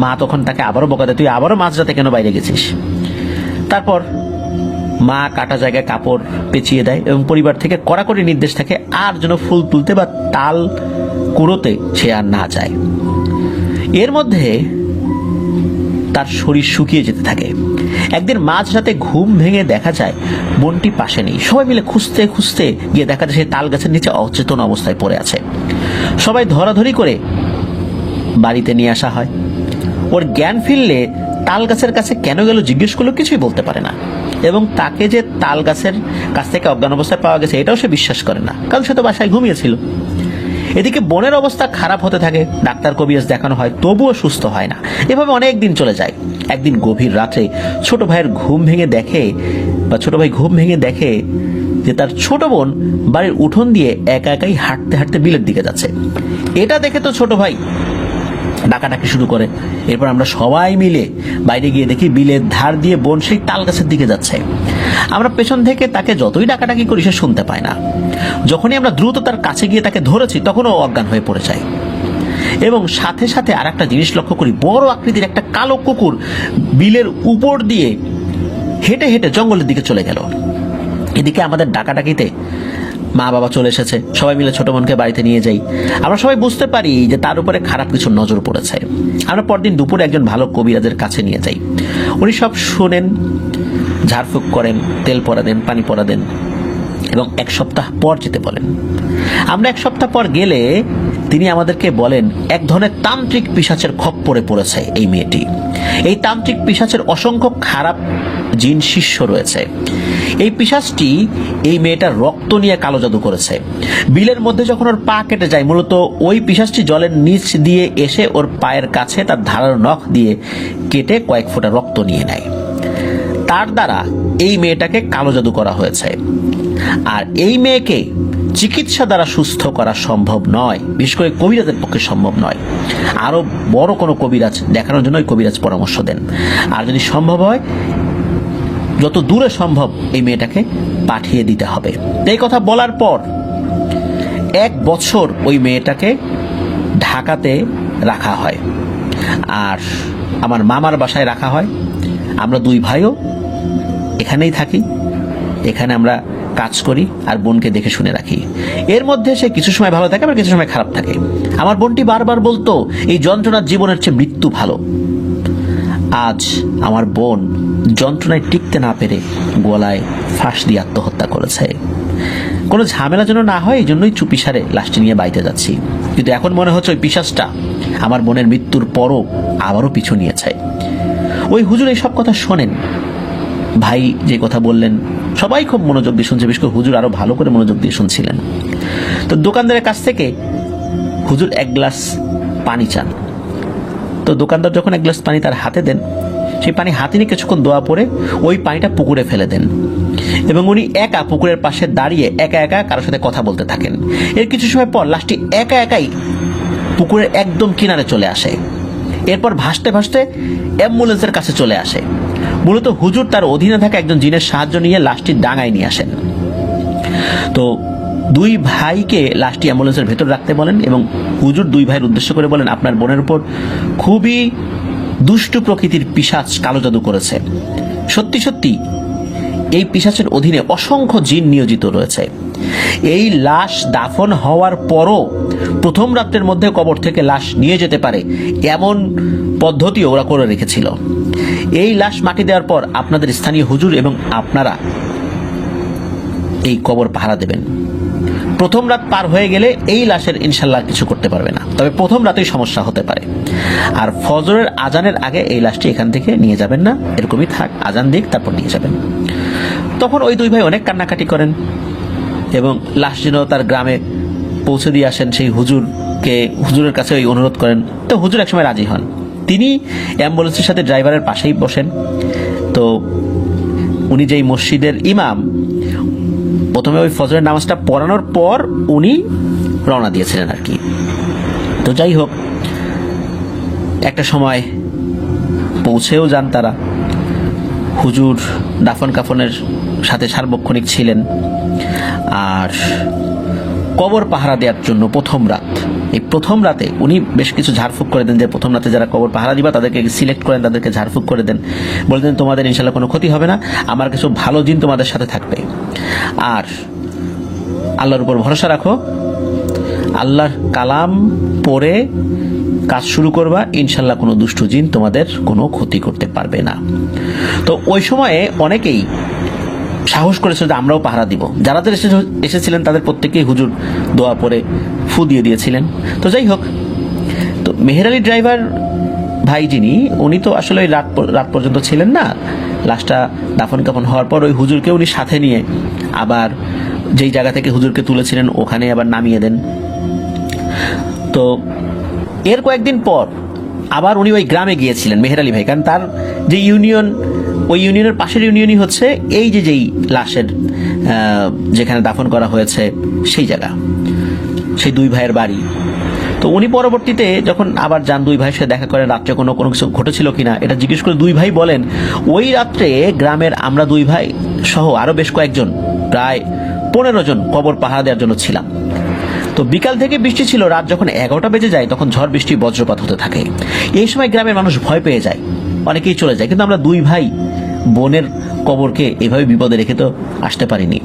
মা তখন তাকে আবারও বকা দেয়, তুই আবারও মাঝরাতে কেন বাইরে গেছিস? তারপর মা কাটা জায়গায় কাপড় পেঁচিয়ে দেয় এবং পরিবার থেকে কড়াকড়ি নির্দেশ থাকে আর যেন ফুল তুলতে বা তাল কুড়োতে সে আর না যায়। এর মধ্যে তার শরীর শুকিয়ে যেতে থাকে। একদিন মাঝরাতে ঘুম ভেঙে দেখা যায় বোনটি পাশে নেই। সবাই মিলে খুঁজতে খুঁজতে গিয়ে দেখা যায় সে তাল গাছের নিচে অচেতন অবস্থায় পড়ে আছে। সবাই ধরাধরি করে বাড়িতে নিয়ে আসা হয়। ওর জ্ঞান ফিরলে তাল গাছের কাছে কেন গেল জিজ্ঞেস করলেও কিছুই বলতে পারে না, এবং তাকে যে তাল গাছের কাছ থেকে অজ্ঞান অবস্থায় পাওয়া গেছে এটাও সে বিশ্বাস করে না, কারণ সে তো বাসায় ঘুমিয়েছিল। এদিকে বোনের অবস্থা খারাপ হতে থাকে, ডাক্তার কবিরাজ দেখানো হয়, তবুও সুস্থ হয় না। এভাবে অনেক দিন চলে যায়। একদিন গভীর রাতে ছোট ভাই ঘুম ভেঙে দেখে যে তার ছোট বোন বাড়ির উঠোন দিয়ে একা একাই হাঁটতে হাঁটতে বিলের দিকে যাচ্ছে। এটা দেখে তো ছোট ভাই ডাকাডাকি শুরু করে। এরপর আমরা সবাই মিলে বাইরে গিয়ে দেখি বিলের ধার দিয়ে বোন সেই তাল গাছের দিকে যাচ্ছে। আমরা পেছন থেকে তাকে যতই ডাকাডাকি করি সে শুনতে পায় না। যখনই আমরা দ্রুত তার কাছে গিয়ে তাকে ধরেছি, তখনও অজ্ঞান হয়ে পড়ে যায়। এবং সাথে সাথে আর একটা জিনিস লক্ষ্য করি, বড় আকৃতির একটা কালো কুকুর বিলের উপর দিয়ে হেঁটে হেঁটে জঙ্গলের দিকে চলে গেল। এদিকে আমাদের ডাকাডাকিতে মা বাবা চলে এসেছে। সবাই মিলে ছোট বোনকে বাড়িতে নিয়ে যাই। আমরা সবাই বুঝতে পারি যে তার উপরে খারাপ কিছু নজর পড়েছে। আমরা পরদিন দুপুরে একজন ভালো কবিরাজের কাছে নিয়ে যাই। উনি সব শোনেন, ঝাড়ফুঁক করেন, তেল পরা দেন, পানি পরা দেন এবং 1 সপ্তাহ পর যেতে বলেন। আমরা 1 সপ্তাহ পর গেলে তিনি আমাদেরকে বলেন এক ধরনের তান্ত্রিক পিশাচের খপ্পরে পড়েছে এই মেয়েটি। এই তান্ত্রিক পিশাচের অসংখ্য খারাপ জিন শিষ্য রয়েছে। এই পিশাচটি এই মেয়েটার রক্ত নিয়ে কালো জাদু করেছে। বিলের মধ্যে যখন ওর পা কেটে যায়, মূলত ওই পিশাচটি জলের নিচ দিয়ে এসে ওর পায়ের কাছে তার ধারালো নখ দিয়ে কেটে কয়েক ফোঁটা রক্ত নিয়ে নেয়। তার দ্বারা এই মেয়েটাকে কালো জাদু করা হয়েছে। আর এই মেয়েকে চিকিৎসা দ্বারা সুস্থ করা সম্ভব নয়, বিশেষ করে কবিরাজের পক্ষে সম্ভব নয়। আরো বড় কোনো কবিরাজ দেখানোর জন্য ওই কবিরাজ পরামর্শ দেন। আর যদি সম্ভব হয়, যত দূরে সম্ভব এই মেয়েটাকে পাঠিয়ে দিতে হবে। এই কথা বলার পর 1 বছর ওই মেয়েটাকে ঢাকাতে রাখা হয় আর আমার মামার বাসায় রাখা হয়। আমরা 2 ভাইও এখানেই থাকি, এখানে আমরা কাজ করি আর বোনকে দেখে শুনে রাখি। এর মধ্যে সে কিছু সময় ভালো থাকে আবার কিছু সময় খারাপ থাকে। আমার বোনটি বারবার বলতো এই যন্ত্রণার জীবনের চেয়ে মৃত্যু ভালো। আজ আমার বোন যন্ত্রণায় টিকতে না পেরে গলায় ফাঁস দিয়ে আত্মহত্যা করেছে। কোনো ঝামেলা যেন না হয় এই জন্যই চুপিসারে লাশটি নিয়ে বাড়িতে যাচ্ছি। কিন্তু এখন মনে হচ্ছে ওই পিশাচটা আমার বোনের মৃত্যুর পরও আবারও পিছু নিয়েছে। ওই হুজুর এই সব কথা শোনেন, ভাই যে কথা বললেন সবাই খুব মনোযোগ দিয়ে শুনছে, বিশেষ করে হুজুর আরো ভালো করে মনোযোগ দিয়ে শুনছিলেন। তো দোকানদারের কাছ থেকে হুজুর এক গ্লাস পানি চান। তো দোকানদার যখন এক গ্লাস পানি তার হাতে দেন, সেই পানি হাতে নিয়ে কিছুক্ষণ দোয়া পরে ওই পানিটা পুকুরে ফেলে দেন এবং উনি একা পুকুরের পাশে দাঁড়িয়ে একা একা কারোর সাথে কথা বলতে থাকেন। এর কিছু সময় পর লাশটি একা একাই পুকুরের একদম কিনারে চলে আসে। এরপর ভাসতে ভাসতে অ্যাম্বুলেন্সের কাছে চলে আসে। মূলত হুজুর তার অধীনে থাকা একজন জিনের সাহায্য নিয়ে লাশটি ডাঙায় নিয়ে আসেন। তো দুই ভাইকে লাশটি অ্যাম্বুলেন্সের ভেতর রাখতে বলেন এবং হুজুর দুই ভাইয়ের উদ্দেশ্য করে বলেন, আপনার বোনের উপর খুবই দুষ্টু প্রকৃতির পিশাচ কালো জাদু করেছে। সত্যি সত্যি এই পিশাচের অধীনে অসংখ্য জিন নিয়োজিত রয়েছে। এই লাশ দাফন হওয়ার পরও প্রথম রাত্রের মধ্যে কবর থেকে লাশ নিয়ে যেতে পারে এমন পদ্ধতি ওরা করে রেখেছিল। এই লাশ মাটি দেওয়ার পর আপনাদের স্থানীয় হুজুর এবং আপনারা এই কবর পাহারা দেবেন। প্রথম রাত পার হয়ে গেলে এই লাশের ইনশাল্লাহ কিছু করতে পারবে না, তবে প্রথম রাতেই সমস্যা হতে পারে। আর ফজরের আজানের আগে এই লাশটি এখান থেকে নিয়ে যাবেন না, এরকমই থাক, আজান দিক তারপর নিয়ে যাবেন। তখন ওই দুই ভাই অনেক কান্নাকাটি করেন এবং লাশ যেন তার গ্রামে পৌঁছে দিয়ে আসেন সেই হুজুরের কাছে ওই অনুরোধ করেন। তো হুজুর একসময় রাজি হন। তিনি অ্যাম্বুলেন্সের সাথে ড্রাইভারের পাশেই বসেন। তো উনি যেই মসজিদের ইমাম, প্রথমে ওই ফজরের নামাজটা পড়ানোর পর উনি রওনা দিয়েছিলেন আর কি। তো যাই হোক, একটা সময় পৌঁছেও যান তারা। হুজুর দাফন কাফনের সাথে সার্বক্ষণিক ছিলেন। আর কবর পাহারা দেওয়ার জন্য এই প্রথম রাতে উনি বেশ কিছু ঝাড়ফুঁক করে দেন, যে প্রথম রাতে যারা কবর পাহারা দিবা তাদেরকে সিলেক্ট করেন, তাদেরকে ঝাড়ফুঁক করে দেন, বলে দেন তোমাদের ইনশাল্লাহ কোনো ক্ষতি হবে না, আমার কিছু ভালো জিন তোমাদের সাথে থাকবে। আর আল্লাহর উপর ভরসা রাখো, আল্লাহর কালাম পড়ে কাজ শুরু করবা, ইনশাল্লাহ কোনো দুষ্টু জিন তোমাদের কোনো ক্ষতি করতে পারবে না। তো ওই সময়ে অনেকেই সাহস করেছিল যে আমরাও পাহারা দিব। যারা এসেছিলেন তাদের প্রত্যেকেই হুজুর দোয়া পরে ফু দিয়ে দিয়েছিলেন। তো যাই হোক, তো মেহের আলী ড্রাইভার ভাই যিনি, উনি তো আসলে ওই রাত পর্যন্ত ছিলেন না। লাশটা দাফন কাফন হওয়ার পর ওই হুজুরকে উনি সাথে নিয়ে আবার যেই জায়গা থেকে হুজুরকে তুলেছিলেন ওখানে আবার নামিয়ে দেন। তো এর কয়েকদিন পর আবার উনি ওই গ্রামে গিয়েছিলেন মেহের আলী ভাই, কারণ তার যে ইউনিয়ন, ওই ইউনিয়নের পাশের ইউনিয়নই হচ্ছে এই যেই লাশের যেখানে দাফন করা হয়েছে সেই জায়গা, সেই দুই ভাইয়ের বাড়ি। তো উনি পরবর্তীতে যখন আবার যান, দুই ভাইয়ের সাথে দেখা করেন, রাত্রে কোনো কিছু ঘটেছিল কিনা এটা জিজ্ঞেস করে দুই ভাই বলেন ওই রাত্রে গ্রামের আমরা দুই ভাই সহ আরো বেশ কয়েকজন, প্রায় 15 জন কবর পাহারা দেওয়ার জন্য ছিলাম। তো বিকাল থেকে বৃষ্টি ছিল, রাত যখন 11টা বেজে যায় তখন ঝড় বৃষ্টি বজ্রপাত হতে থাকে। এই সময় গ্রামের মানুষ ভয় পেয়ে যায়, অনেকেই চলে যায়, কিন্তু আমরা দুই ভাই বোনের কবরকে এভাবে বিপদে রেখে তো আসতে পারিনি।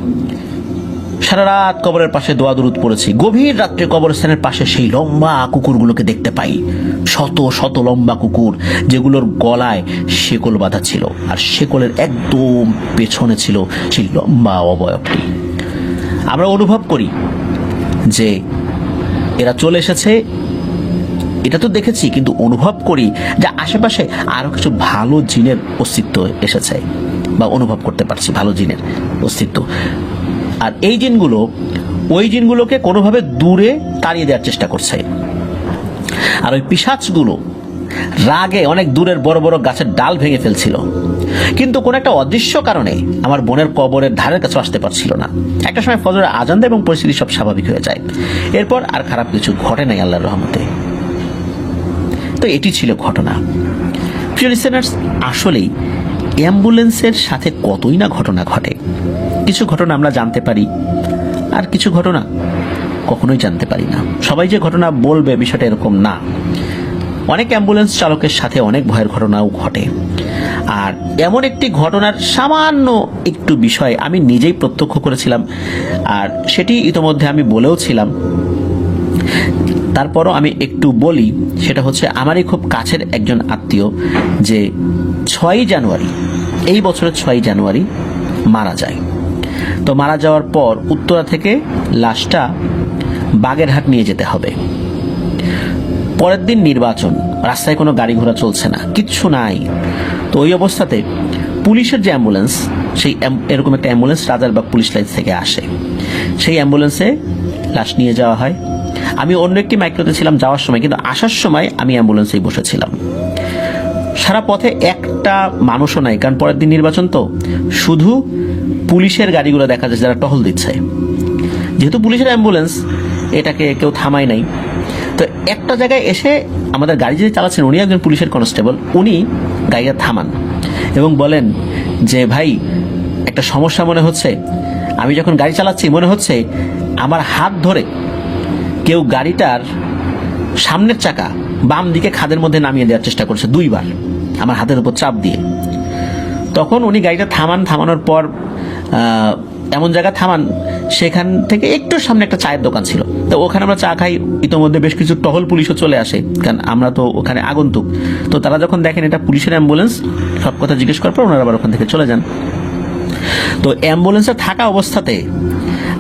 সারা রাত কবরের পাশে দোয়া দুরুদ পড়েছি। গভীর রাত্রে কবরস্থানের পাশে সেই লম্বা কুকুরগুলোকে দেখতে পাই, শত শত লম্বা কুকুর, যেগুলোর গলায় শেকল বাঁধা ছিল, আর শেকলের একদম পেছনে ছিল সেই লম্বা অবয়বটি। আমরা অনুভব করি যে এরা চলে এসেছে, এটা তো দেখেছি, কিন্তু অনুভব করি যে আশেপাশে আরো কিছু ভালো জিনের অস্তিত্ব এসেছে, বা অনুভব করতে পারছি ভালো জিনের অস্তিত্ব। আর এই জিনগুলো ওই জিনগুলোকে কোনোভাবে দূরে তাড়িয়ে দেওয়ার চেষ্টা করছে। আর ওই পিশাচগুলো রাগে অনেক দূরের বড় বড় গাছের ডাল ভেঙে ফেলছিল, কিন্তু কোন একটা অদৃশ্য কারণে আমার বোনের কবরের ধারের কাছে আসতে পারছিল না। একটা সময় ফজরের আজান দেয় এবং পরিস্থিতি সব স্বাভাবিক হয়ে যায়। এরপর আর খারাপ কিছু ঘটে নাই আল্লাহর রহমতে। তো এটি ছিল ঘটনা। প্রিয় লিসেনার্স, আসলেই অ্যাম্বুলেন্সের সাথে কতই না ঘটনা ঘটে। কিছু ঘটনা আমরা জানতে পারি, আর কিছু ঘটনা কখনোই জানতে পারি না। সবাই যে ঘটনা বলবে বিষয়টা এরকম না। অনেক অ্যাম্বুলেন্স চালকের সাথে অনেক ভয়ের ঘটনাও ঘটে। আর এমন একটি ঘটনার সামান্য একটু বিষয় আমি নিজেই প্রত্যক্ষ করেছিলাম, আর সেটি ইতোমধ্যে আমি বলেও ছিলাম, তারপরও আমি একটু বলি। সেটা হচ্ছে আমারই খুব কাছের একজন আত্মীয়, যে 6ই জানুয়ারি, এই বছরের 6ই জানুয়ারি মারা যায়। তো মারা যাওয়ার পর উত্তরা থেকে লাশটা বাগেরহাট নিয়ে যেতে হবে। পরের দিন নির্বাচন, রাস্তায় কোনো গাড়ি ঘোড়া চলছে না, কিচ্ছু নাই। তো ওই অবস্থাতে পুলিশের যে অ্যাম্বুলেন্স, সেই এরকম একটা অ্যাম্বুলেন্স রাজারবাগ পুলিশ লাইন থেকে আসে। সেই অ্যাম্বুলেন্সে লাশ নিয়ে যাওয়া হয়। আমি অন্য একটি মাইক্রোতে ছিলাম যাওয়ার সময়, কিন্তু আসার সময় আমি অ্যাম্বুলেন্সেই বসেছিলাম। সারা পথে একটা মানুষও নাই, কারণ পরের দিন নির্বাচন, তো শুধু পুলিশের গাড়িগুলো দেখা যাচ্ছে যারা টহল দিচ্ছে। যেহেতু পুলিশের অ্যাম্বুলেন্স, এটাকে কেউ থামায় নাই। তো একটা জায়গায় এসে আমাদের গাড়ি যিনি চালাচ্ছেন উনি একজন পুলিশের কনস্টেবল, উনি গাড়িটা থামান এবং বলেন যে ভাই, একটা সমস্যা মনে হচ্ছে। আমি যখন গাড়ি চালাচ্ছি মনে হচ্ছে আমার হাত ধরে কেউ গাড়িটার সামনের চাকা বাম দিকে খাদের মধ্যে নামিয়ে দেওয়ার চেষ্টা করছে 2 বার, আমার হাতের উপর চাপ দিয়ে। তখন উনি গাড়িটা থামানোর পর এমন জায়গা থামান, সেখান থেকে একটু সামনে একটা চায়ের দোকান ছিল। তো ওখানে আমরা চা খাই। ইতোমধ্যে বেশ কিছু টহল পুলিশও চলে আসে, কারণ আমরা তো ওখানে আগন্তুক। তো তারা যখন দেখেন এটা পুলিশের অ্যাম্বুলেন্স, সব কথা জিজ্ঞেস করার পর ওনারা আবার ওখান থেকে চলে যান। তো অ্যাম্বুলেন্সে থাকা অবস্থাতে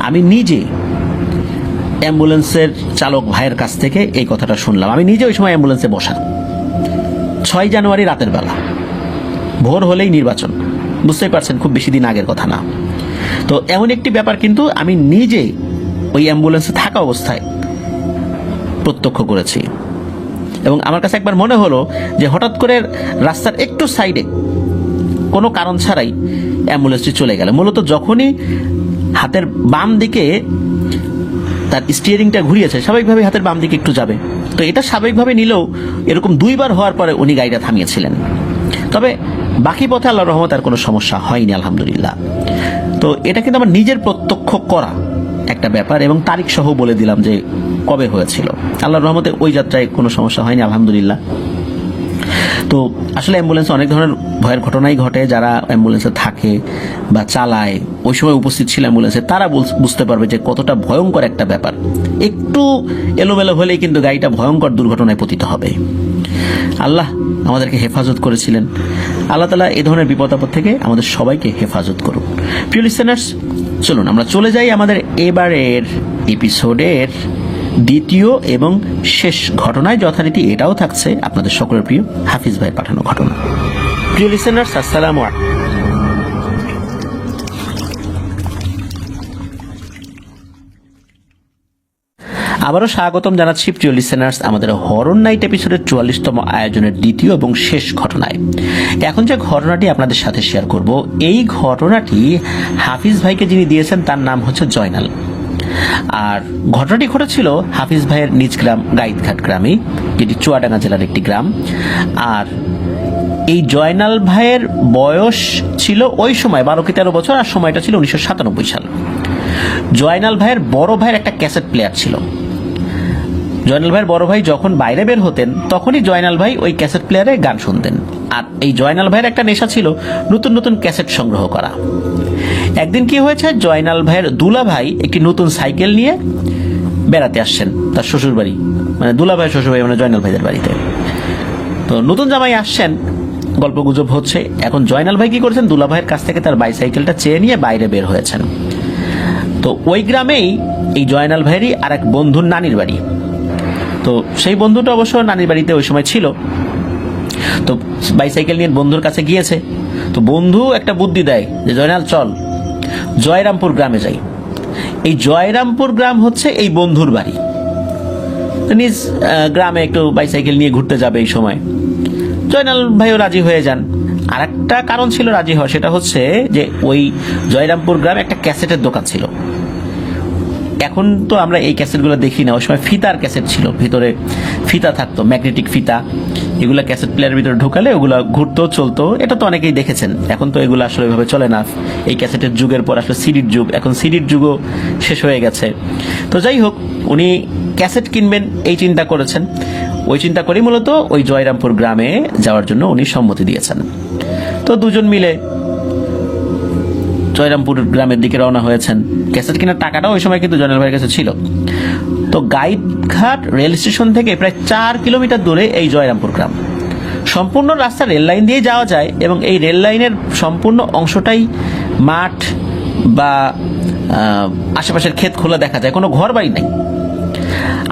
আমি নিজে অ্যাম্বুলেন্সের চালক ভাইয়ের কাছ থেকে এই কথাটা শুনলাম। আমি নিজে ওই সময় অ্যাম্বুলেন্সে বসা, 6 জানুয়ারি রাতের বেলা, ভোর হলেই নির্বাচন। বুঝতেই পারছেন, খুব বেশি দিন আগের কথা না। তো এমন একটি ব্যাপার কিন্তু আমি নিজে ওই অ্যাম্বুলেন্সে থাকা অবস্থায় প্রত্যক্ষ করেছি। এবং আমার কাছে একবার মনে হলো যে হঠাৎ করে রাস্তার একটু সাইডে কোনো কারণ ছাড়াই অ্যাম্বুলেন্সটি চলে গেল। মূলত যখনই হাতের বাম দিকে তার স্টিয়ারিংটা ঘুরিয়েছে, স্বাভাবিকভাবে হাতের বাম দিকে একটু যাবে। তো এটা স্বাভাবিকভাবে নিলেও এরকম 2 বার হওয়ার পরে উনি গাড়িটা থামিয়েছিলেন। তবে বাকি পথে আল্লাহর রহমতে আর কোনো সমস্যা হয়নি, আলহামদুলিল্লাহ। তো এটা কিন্তু আমার নিজের প্রত্যক্ষ করা একটা ব্যাপার, এবং তারিখ সহ বলে দিলাম যে কবে হয়েছিল। আল্লাহর রহমতে ওই যাত্রায় কোনো সমস্যা হয়নি, আলহামদুলিল্লাহ। তো আসলে অ্যাম্বুলেন্সে অনেক ধরনের ভয়ের ঘটনাই ঘটে। যারা অ্যাম্বুলেন্সে থাকে বা চালায়, ওই সময় উপস্থিত ছিল অ্যাম্বুলেন্সে, তারা বুঝতে পারবে যে কতটা ভয়ঙ্কর একটা ব্যাপার। একটু এলোমেলো হলেই কিন্তু গাড়িটা ভয়ঙ্কর দুর্ঘটনায় পতিত হবে। আল্লাহ আমাদেরকে হেফাজত করেছিলেন। আল্লাহ তাআলা এই ধরনের বিপদ আপদ থেকে আমাদের সবাইকে হেফাজত করুন। প্রিয় লিসেনার্স, চলুন আমরা চলে যাই আমাদের এবারের এপিসোডের দ্বিতীয় এবং শেষ ঘটনায়। যথারীতি এটাও থাকছে আপনাদের সকলের প্রিয় হাফিজ ভাইয়ের পাঠানো ঘটনা। প্রিয় লিসেনার্স, আসসালামু আলাইকুম। আবারও স্বাগতম জানাচ্ছি প্রিয় লিসেনার্স আমাদের হরর নাইট এপিসোডের 44তম আয়োজনের দ্বিতীয় এবং শেষ ঘটনায়। এখন যে ঘটনাটি আপনাদের সাথে শেয়ার করব, এই ঘটনাটি হাফিজ ভাইকে যিনি দিয়েছেন তার নাম হচ্ছে জয়নাল। আর ঘটনাটি ঘটেছিল হাফিজ ভাইয়ের নিজ গ্রাম গাইদঘাট গ্রামে, যেটি চুয়াডাঙ্গা জেলার একটি গ্রাম। আর এই জয়নাল ভাইয়ের বয়স ছিল ওই সময় 12 কি 13 বছর, আর সময়টা ছিল 1997 সাল। জয়নাল ভাইয়ের বড় ভাইয়ের একটা ক্যাসেট প্লেয়ার ছিল। জয়নাল ভাইয়ের বড় ভাই যখন বাইরে বের হতেন তখনই জয়নাল ভাই ওই ক্যাসেট প্লেয়ারে গান শুনতেন। আর এই জয়নাল ভাইয়ের একটা নেশা ছিল নতুন নতুন ক্যাসেট সংগ্রহ করা। একদিন কি হয়েছে, জয়নাল ভাইয়ের দুলা ভাই একটি নতুন সাইকেল নিয়ে বেড়াতে আসছেন তার শ্বশুর বাড়ি, মানে দুলা ভাইয়ের শ্বশুর বাড়ি মানে জয়নাল ভাইদের বাড়িতে। তো নতুন জামাই আসছেন, গল্প গুজব হচ্ছে। এখন জয়নাল ভাই কি করেছেন, দুলা ভাইয়ের কাছ থেকে তার বাইসাইকেলটা চেয়ে নিয়ে বাইরে বের হয়েছেন। তো ওই গ্রামেই এই জয়নাল ভাইয়েরই আর এক বন্ধুর নানির বাড়ি। তো সেই বন্ধুটা অবশ্য নানির বাড়িতে ওই সময় ছিল। তো বাইসাইকেল নিয়ে বন্ধুর কাছে গিয়েছে। তো বন্ধু একটা বুদ্ধি দেয় যে জয়নাল চল জয়রামপুর গ্রামে যাই। এই জয়রামপুর গ্রাম হচ্ছে এই বন্ধুর বাড়ি। তো নিজ গ্রামে একটু বাইসাইকেল নিয়ে ঘুরতে যাবে এই সময়। জয়নাল ভাইও রাজি হয়ে যান। আর একটা কারণ ছিল রাজি হওয়া, সেটা হচ্ছে যে ওই জয়রামপুর গ্রামে একটা ক্যাসেটের দোকান ছিল। এখন তো আমরা এই ক্যাসেটগুলো দেখি না, ওই সময় ফিতার ক্যাসেট ছিল, ভিতরে ফিতা থাকতো, ম্যাগনেটিক ফিতা। এগুলো ক্যাসেট প্লেয়ারের ভিতরে ঢুকালে ওগুলো ঘুরতো, চলতো। এটা তো অনেকেই দেখেছেন। এখন তো এগুলো আসলে এভাবে চলে না। এই ক্যাসেটের যুগের পর আসলে সিডির যুগ, এখন সিডির যুগও শেষ হয়ে গেছে। তো যাই হোক, উনি ক্যাসেট কিনবেন এই চিন্তা করেছেন। ওই চিন্তা করেই মূলত ওই জয়রামপুর গ্রামে যাওয়ার জন্য উনি সম্মতি দিয়েছেন। তো দুজন মিলে জয়রামপুর গ্রামের দিকে রওনা হয়েছেন। ক্যাসেট কেনার টাকাটাও ওই সময় কিন্তু জয়নাল ভাইয়ের কাছে ছিল। তো গাইডঘাট রেল স্টেশন থেকে প্রায় 4 কিলোমিটার দূরে এই জয়রামপুর গ্রাম। সম্পূর্ণ রাস্তা রেল লাইন দিয়ে যাওয়া যায়, এবং এই রেল লাইনের সম্পূর্ণ অংশটাই মাঠ বা আশেপাশের ক্ষেত খোলা দেখা যায়, কোনো ঘর বাড়ি নেই।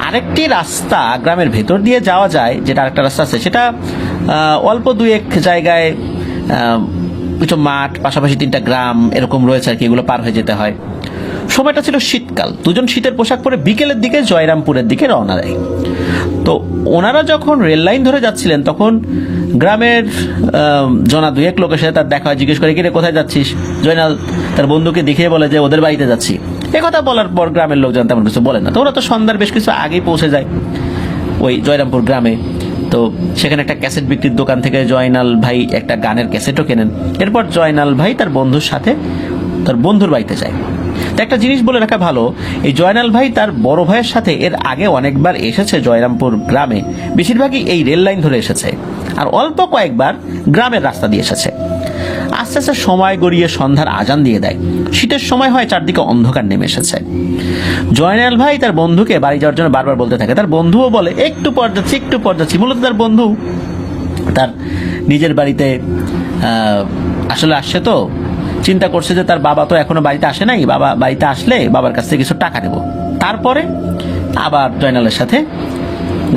আর আরেকটি রাস্তা গ্রামের ভেতর দিয়ে যাওয়া যায়, যেটা আরেকটা রাস্তা আছে, সেটা অল্প দুই এক জায়গায় কিছু মাঠ, পাশাপাশি 3টা গ্রাম এরকম রয়েছে আর কি, এগুলো পার হয়ে যেতে হয়। সময়টা ছিল শীতকাল। দুজন শীতের পোশাক পরে বিকেলের দিকে জয়রামপুরের দিকে রওনা দেয়। তো ওনারা যখন রেল লাইন ধরে যাচ্ছিলেন তখন গ্রামের জনা দুয়েক লোকের সাথে তার দেখা হয়। জিজ্ঞেস করে, কিরে কোথায় যাচ্ছিস? জয়নাল তার বন্ধুকে দেখিয়ে বলে যে ওদের বাড়িতে যাচ্ছি। কথা বলার পর গ্রামের লোকজন তেমন কিছু বলে না। তো ওরা তো সন্ধ্যার বেশ কিছু আগেই পৌঁছে যায় ওই জয়রামপুর গ্রামে। তো সেখানে একটা ক্যাসেট বিক্রির দোকান থেকে জয়নাল ভাই একটা গানের ক্যাসেটও কেনেন। এরপর জয়নাল ভাই তার বন্ধুর সাথে তার বন্ধুর বাড়িতে যায়। তো একটা জিনিস বলে রাখা ভালো, এই জয়নাল ভাই তার বড় ভাইয়ের সাথে এর আগে অনেকবার এসেছে জয়রামপুর গ্রামে, বেশিরভাগই এই রেল লাইন ধরে এসেছে, আর অল্প কয়েকবার গ্রামের রাস্তা দিয়ে এসেছে। আস্তে আস্তে সময় গড়িয়ে সন্ধ্যার আজান দিয়ে দেয়। শীতের সময় হয়, চারদিকে অন্ধকার নেমে এসেছে। জয়নাল ভাই তার বন্ধুকে বাড়ি যাওয়ার জন্য বারবার বলতে থাকে। তার বন্ধুও বলে একটু পর যাচ্ছি, একটু পর যাচ্ছি। মূলত তার বন্ধু তার নিজের বাড়িতে আসলে আসছে, তো চিন্তা করছে যে তার বাবা তো এখনো বাড়িতে আসে নাই, বাবা বাড়িতে আসলে বাবার কাছ থেকে কিছু টাকা নেব, তারপরে আবার জয়নালের সাথে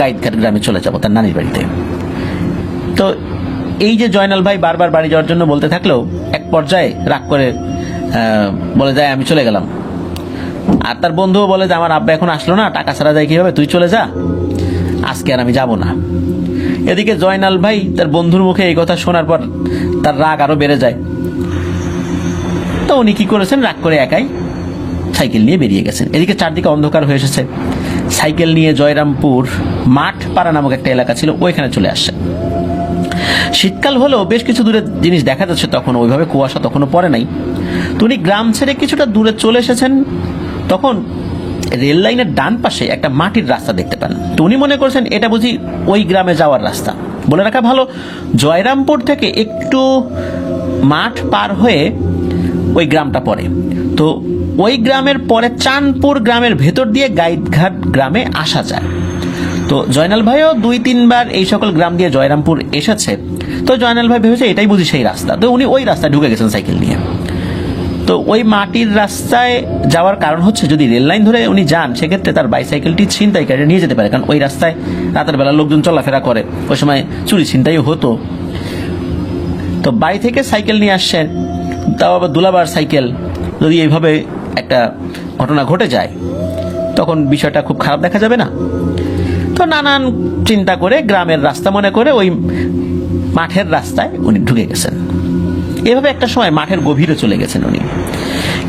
গাইডঘাট গ্রামে চলে যাব তার নানির বাড়িতে। তো এই যে জয়নাল ভাই বারবার বাড়ি যাওয়ার জন্য বলতে থাকলেও এক পর্যায়ে রাগ করে বলে যায় আমি চলে গেলাম। আর তার বন্ধুও বলে যে আমার আব্বা এখন আসলো না, টাকা ছাড়া যায় কিভাবে, তুই চলে যা, আজকে আর আমি যাব না। এদিকে জয়নাল ভাই তার বন্ধুর মুখে এই কথা শোনার পর তার রাগ আরো বেড়ে যায়। তো উনি কি করেছেন, রাগ করে একাই সাইকেল নিয়ে বেরিয়ে গেছেন। এদিকে চারদিকে অন্ধকার হয়ে এসেছে। সাইকেল নিয়ে জয়রামপুর মাঠ পাড়া নামক একটা এলাকা ছিল, ওইখানে চলে আসছে। শীতকাল হলেও বেশ কিছু দূরে জিনিস দেখা যাচ্ছে তখন, ওইভাবে কুয়াশা তখনও পড়ে নাই। তো উনি গ্রাম ছেড়ে কিছুটা দূরে চলে এসেছেন, তখন রেল লাইনের ডান পাশে একটা মাটির রাস্তা দেখতে পান। তো উনি মনে করছেন এটা বুঝি ওই গ্রামে যাওয়ার রাস্তা। বলে রাখা ভালো, জয়রামপুর থেকে একটু মাঠ পার হয়ে ওই গ্রামটা পড়ে। তো ওই গ্রামের পরে চাঁদপুর গ্রামের ভেতর দিয়ে গাইডঘাট গ্রামে আসা যায়। তো জয়নাল ভাইও 2-3 বার এই সকল গ্রাম দিয়ে জয়রামপুর এসেছে। তো জয়নাল ভাই ভেবেছে এটাই বুঝি সেই রাস্তা। তো উনি ওই রাস্তায় ঢুকে গেছেন সাইকেল নিয়ে। তো ওই মাটির রাস্তায় যাওয়ার কারণ হচ্ছে যদি রেল লাইন ধরে উনি যান সেক্ষেত্রে তার বাইসাইকেলটি ছিনতাইকারী নিয়ে যেতে পারে, কারণ ওই রাস্তায় রাতের বেলা লোকজন চলাফেরা করে, ওই সময় চুরি ছিনতাইও হতো। তো বাড়ি থেকে সাইকেল নিয়ে আসছেন, তাও আবার দুলাবার সাইকেল, যদি এইভাবে একটা ঘটনা ঘটে যায় তখন বিষয়টা খুব খারাপ দেখা যাবে না? তো নানান চিন্তা করে গ্রামের রাস্তা মনে করে ওই মাঠের রাস্তায় উনি ঢুকে গেছেন। এভাবে একটা সময় মাঠের গভীরে চলে গেছেন উনি।